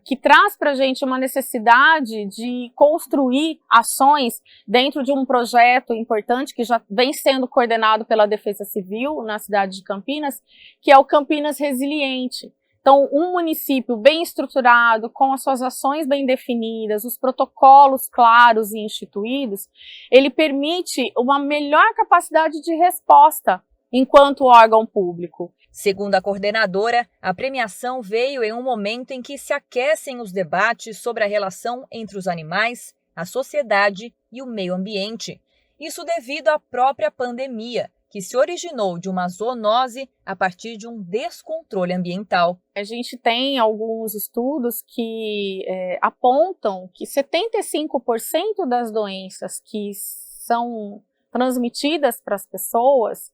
que traz para a gente uma necessidade de construir ações dentro de um projeto importante que já vem sendo coordenado pela Defesa Civil na cidade de Campinas, que é o Campinas Resiliente. Então, um município bem estruturado, com as suas ações bem definidas, os protocolos claros e instituídos, ele permite uma melhor capacidade de resposta enquanto órgão público. Segundo a coordenadora, a premiação veio em um momento em que se aquecem os debates sobre a relação entre os animais, a sociedade e o meio ambiente. Isso devido à própria pandemia, que se originou de uma zoonose a partir de um descontrole ambiental. A gente tem alguns estudos que apontam que 75% das doenças que são transmitidas para as pessoas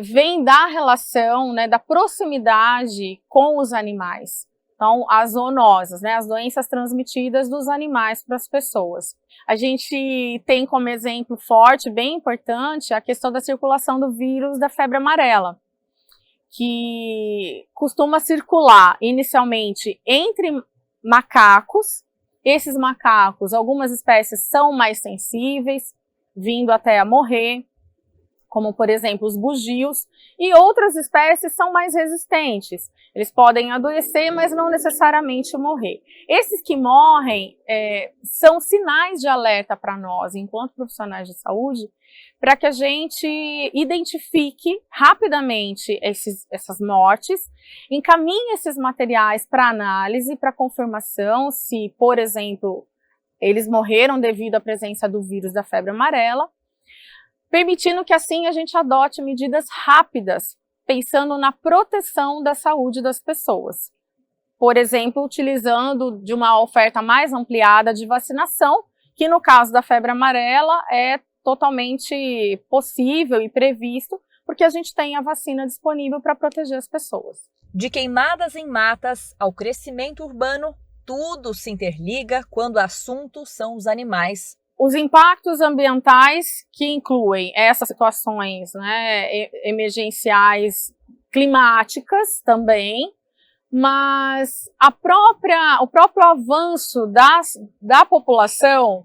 vem da relação, né, da proximidade com os animais. Então, as zoonoses, né, as doenças transmitidas dos animais para as pessoas. A gente tem como exemplo forte, bem importante, a questão da circulação do vírus da febre amarela, que costuma circular inicialmente entre macacos. Esses macacos, algumas espécies são mais sensíveis, vindo até a morrer, como, por exemplo, os bugios, e outras espécies são mais resistentes. Eles podem adoecer, mas não necessariamente morrer. Esses que morrem são sinais de alerta para nós, enquanto profissionais de saúde, para que a gente identifique rapidamente essas mortes, encaminhe esses materiais para análise, para confirmação, se, por exemplo, eles morreram devido à presença do vírus da febre amarela, permitindo que assim a gente adote medidas rápidas, pensando na proteção da saúde das pessoas. Por exemplo, utilizando de uma oferta mais ampliada de vacinação, que no caso da febre amarela é totalmente possível e previsto, porque a gente tem a vacina disponível para proteger as pessoas. De queimadas em matas ao crescimento urbano, tudo se interliga quando o assunto são os animais. Os impactos ambientais, que incluem essas situações, né, emergenciais, climáticas também, mas o próprio avanço da população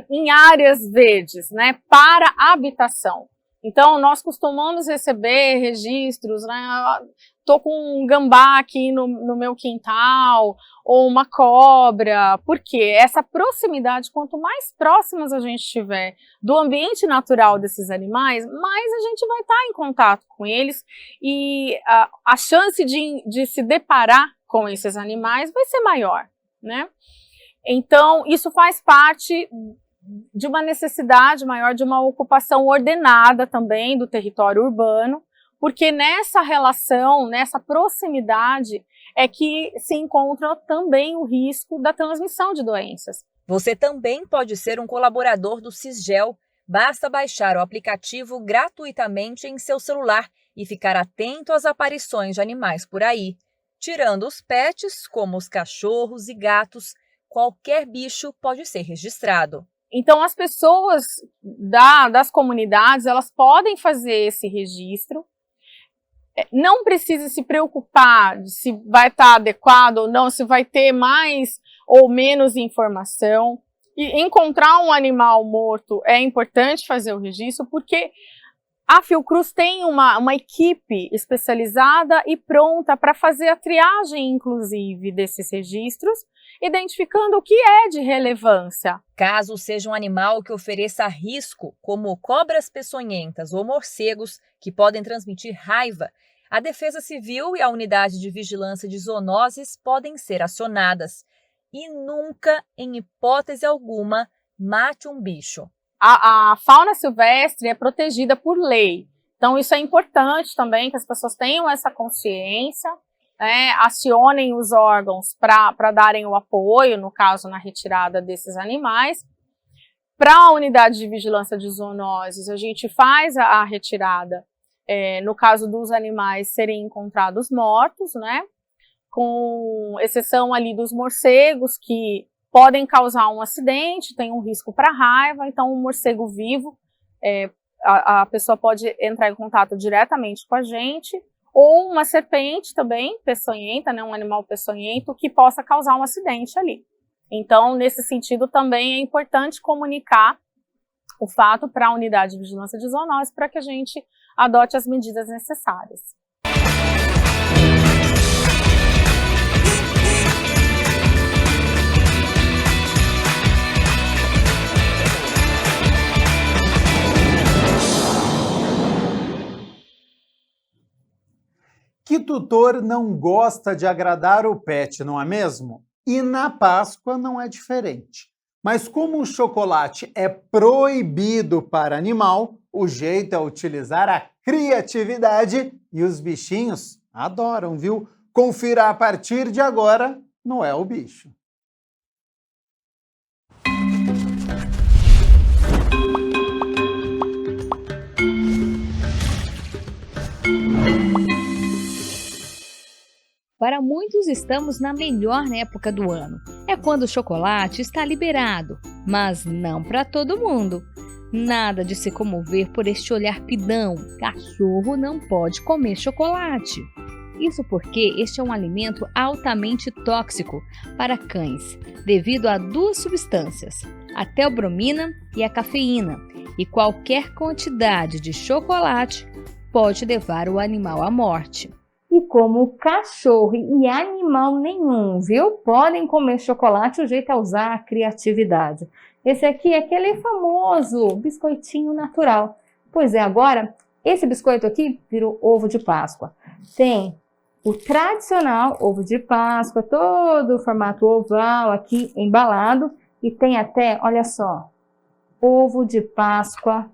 em áreas verdes, né, para habitação. Então, nós costumamos receber registros, né, estou com um gambá aqui no meu quintal, ou uma cobra, porque essa proximidade, quanto mais próximas a gente estiver do ambiente natural desses animais, mais a gente vai estar em contato com eles, e a chance de se deparar com esses animais vai ser maior, né? Então, isso faz parte de uma necessidade maior de uma ocupação ordenada também do território urbano, porque nessa relação, nessa proximidade, é que se encontra também o risco da transmissão de doenças. Você também pode ser um colaborador do Cisgel. Basta baixar o aplicativo gratuitamente em seu celular e ficar atento às aparições de animais por aí. Tirando os pets, como os cachorros e gatos, qualquer bicho pode ser registrado. Então, as pessoas das comunidades, elas podem fazer esse registro. Não precisa se preocupar se vai estar adequado ou não, se vai ter mais ou menos informação. E encontrar um animal morto é importante fazer o registro, porque a Fiocruz tem uma equipe especializada e pronta para fazer a triagem, inclusive, desses registros, identificando o que é de relevância. Caso seja um animal que ofereça risco, como cobras peçonhentas ou morcegos, que podem transmitir raiva, a Defesa Civil e a Unidade de Vigilância de Zoonoses podem ser acionadas. E nunca, em hipótese alguma, mate um bicho. A fauna silvestre é protegida por lei. Então, isso é importante também, que as pessoas tenham essa consciência, né, acionem os órgãos para darem o apoio, no caso, na retirada desses animais. Para a Unidade de Vigilância de Zoonoses, a gente faz a retirada, no caso dos animais serem encontrados mortos, né, com exceção ali dos morcegos, que podem causar um acidente, tem um risco para raiva. Então, o morcego vivo, a pessoa pode entrar em contato diretamente com a gente, ou uma serpente também, peçonhenta, né, um animal peçonhento, que possa causar um acidente ali. Então, nesse sentido, também é importante comunicar o fato para a unidade de vigilância de zoonose para que a gente adote as medidas necessárias. Que tutor não gosta de agradar o pet, não é mesmo? E na Páscoa não é diferente. Mas como o chocolate é proibido para animal, o jeito é utilizar a criatividade e os bichinhos adoram, viu? Confira a partir de agora no É o Bicho. Para muitos, estamos na melhor época do ano. É quando o chocolate está liberado, mas não para todo mundo. Nada de se comover por este olhar pidão. Cachorro não pode comer chocolate. Isso porque este é um alimento altamente tóxico para cães, devido a duas substâncias, a teobromina e a cafeína, e qualquer quantidade de chocolate pode levar o animal à morte. E como cachorro e animal nenhum, viu? Podem comer chocolate, o jeito é usar a criatividade. Esse aqui é aquele famoso biscoitinho natural. Pois é, agora, esse biscoito aqui virou ovo de Páscoa. Tem o tradicional ovo de Páscoa, todo o formato oval aqui embalado. E tem até, olha só, ovo de Páscoa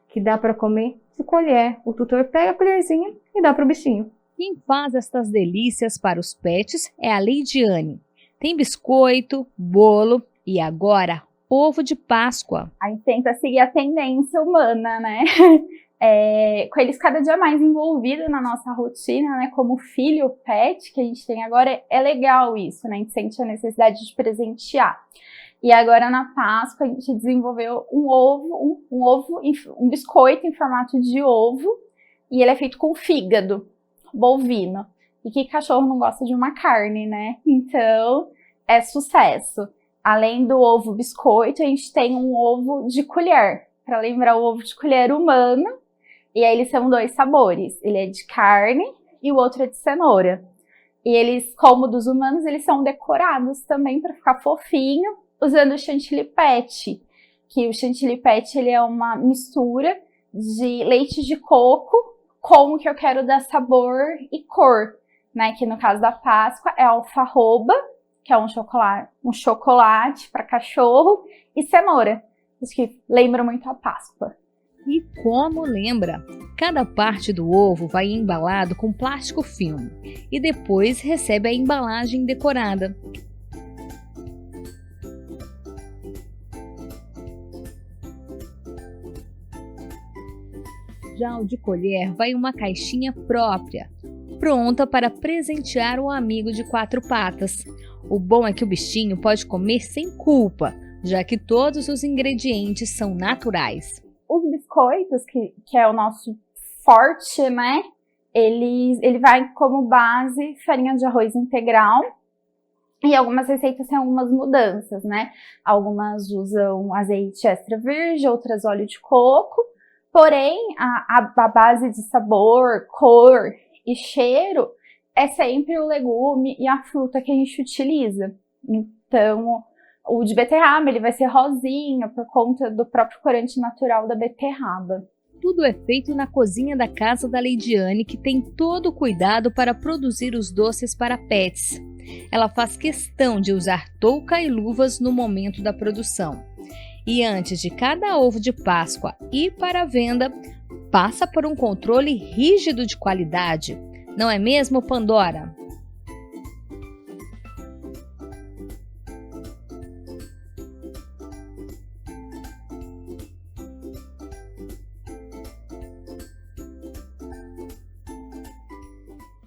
que dá para comer de colher. O tutor pega a colherzinha e dá para o bichinho. Quem faz estas delícias para os pets é a Leidiane. Tem biscoito, bolo e agora ovo de Páscoa. A gente tenta seguir a tendência humana, né? Com eles cada dia mais envolvidos na nossa rotina, né? Como filho, pet que a gente tem agora, é legal isso, né? A gente sente a necessidade de presentear. E agora na Páscoa a gente desenvolveu um biscoito em formato de ovo, e ele é feito com fígado bovino. E que cachorro não gosta de uma carne, né? Então, é sucesso. Além do ovo biscoito, a gente tem um ovo de colher, para lembrar o ovo de colher humano. E aí eles são dois sabores. Ele é de carne e o outro é de cenoura. E eles, como dos humanos, eles são decorados também para ficar fofinho, usando o chantilly pet. Que o chantilly pet, ele é uma mistura de leite de coco com o que eu quero dar sabor e cor, né? Que no caso da Páscoa é alfarroba, que é um chocolate para cachorro, e cenoura, isso que lembra muito a Páscoa. E como lembra, cada parte do ovo vai embalado com plástico filme e depois recebe a embalagem decorada. Já o de colher vai em uma caixinha própria, pronta para presentear o amigo de quatro patas. O bom é que o bichinho pode comer sem culpa, já que todos os ingredientes são naturais. Os biscoitos, que é o nosso forte, né? Ele vai como base farinha de arroz integral. E algumas receitas têm algumas mudanças, né? Algumas usam azeite extra virgem, outras óleo de coco. Porém, a base de sabor, cor e cheiro é sempre o legume e a fruta que a gente utiliza. Então, o de beterraba ele vai ser rosinha por conta do próprio corante natural da beterraba. Tudo é feito na cozinha da casa da Leidiane, que tem todo o cuidado para produzir os doces para pets. Ela faz questão de usar touca e luvas no momento da produção. E antes de cada ovo de Páscoa ir para a venda, passa por um controle rígido de qualidade. Não é mesmo, Pandora?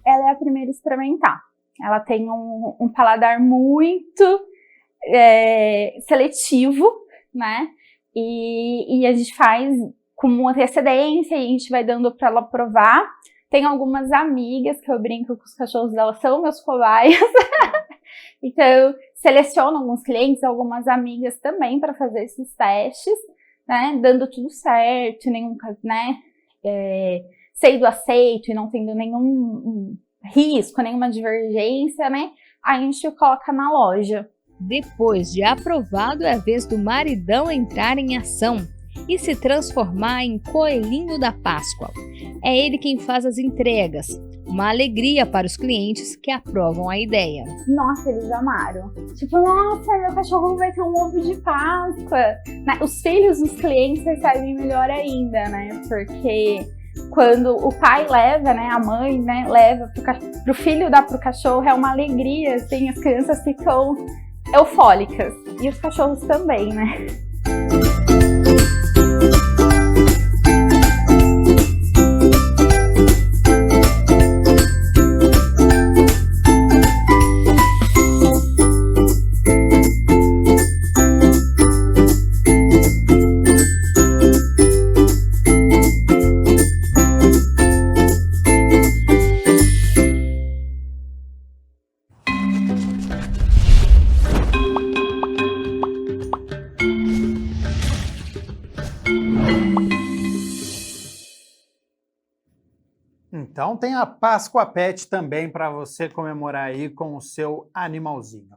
Ela é a primeira a experimentar. Ela tem um paladar muito seletivo, né? E a gente faz com uma antecedência e a gente vai dando para ela provar. Tem algumas amigas que eu brinco que os cachorros dela são meus cobaias. Então, eu seleciono alguns clientes, algumas amigas também para fazer esses testes, né? Dando tudo certo, nenhum, né? Sendo aceito e não tendo nenhum risco, nenhuma divergência, né? A gente coloca na loja. Depois de aprovado, é a vez do maridão entrar em ação e se transformar em coelhinho da Páscoa. É ele quem faz as entregas, uma alegria para os clientes que aprovam a ideia. Nossa, eles amaram. Tipo, nossa, meu cachorro vai ter um ovo de Páscoa. Os filhos dos clientes recebem melhor ainda, né? Porque quando o pai leva, né, a mãe, né, leva pro filho dar pro cachorro, é uma alegria, assim, as crianças ficam eufóricas. E os cachorros também, né? Então tem a Páscoa Pet também para você comemorar aí com o seu animalzinho.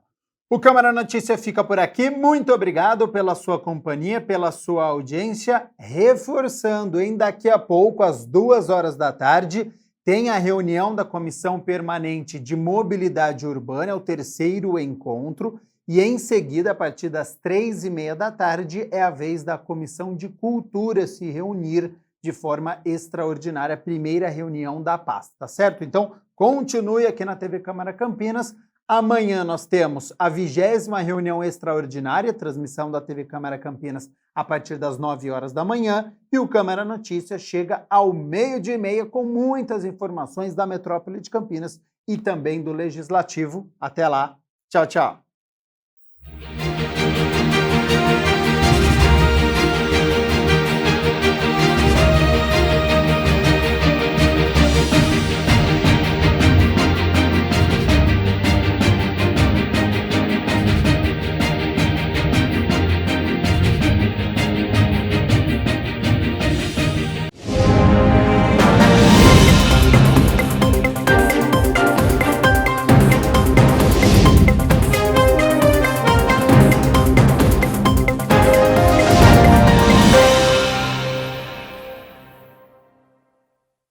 O Câmara Notícia fica por aqui. Muito obrigado pela sua companhia, pela sua audiência. Reforçando, daqui a pouco, às 2 horas da tarde, tem a reunião da Comissão Permanente de Mobilidade Urbana, é o 3º encontro. E em seguida, a partir das 3h30 da tarde, é a vez da Comissão de Cultura se reunir de forma extraordinária, a primeira reunião da pasta, tá certo? Então, continue aqui na TV Câmara Campinas. Amanhã nós temos a 20ª reunião extraordinária, transmissão da TV Câmara Campinas a partir das 9 horas da manhã, e o Câmara Notícias chega ao 12h30 com muitas informações da metrópole de Campinas e também do Legislativo. Até lá, tchau, tchau.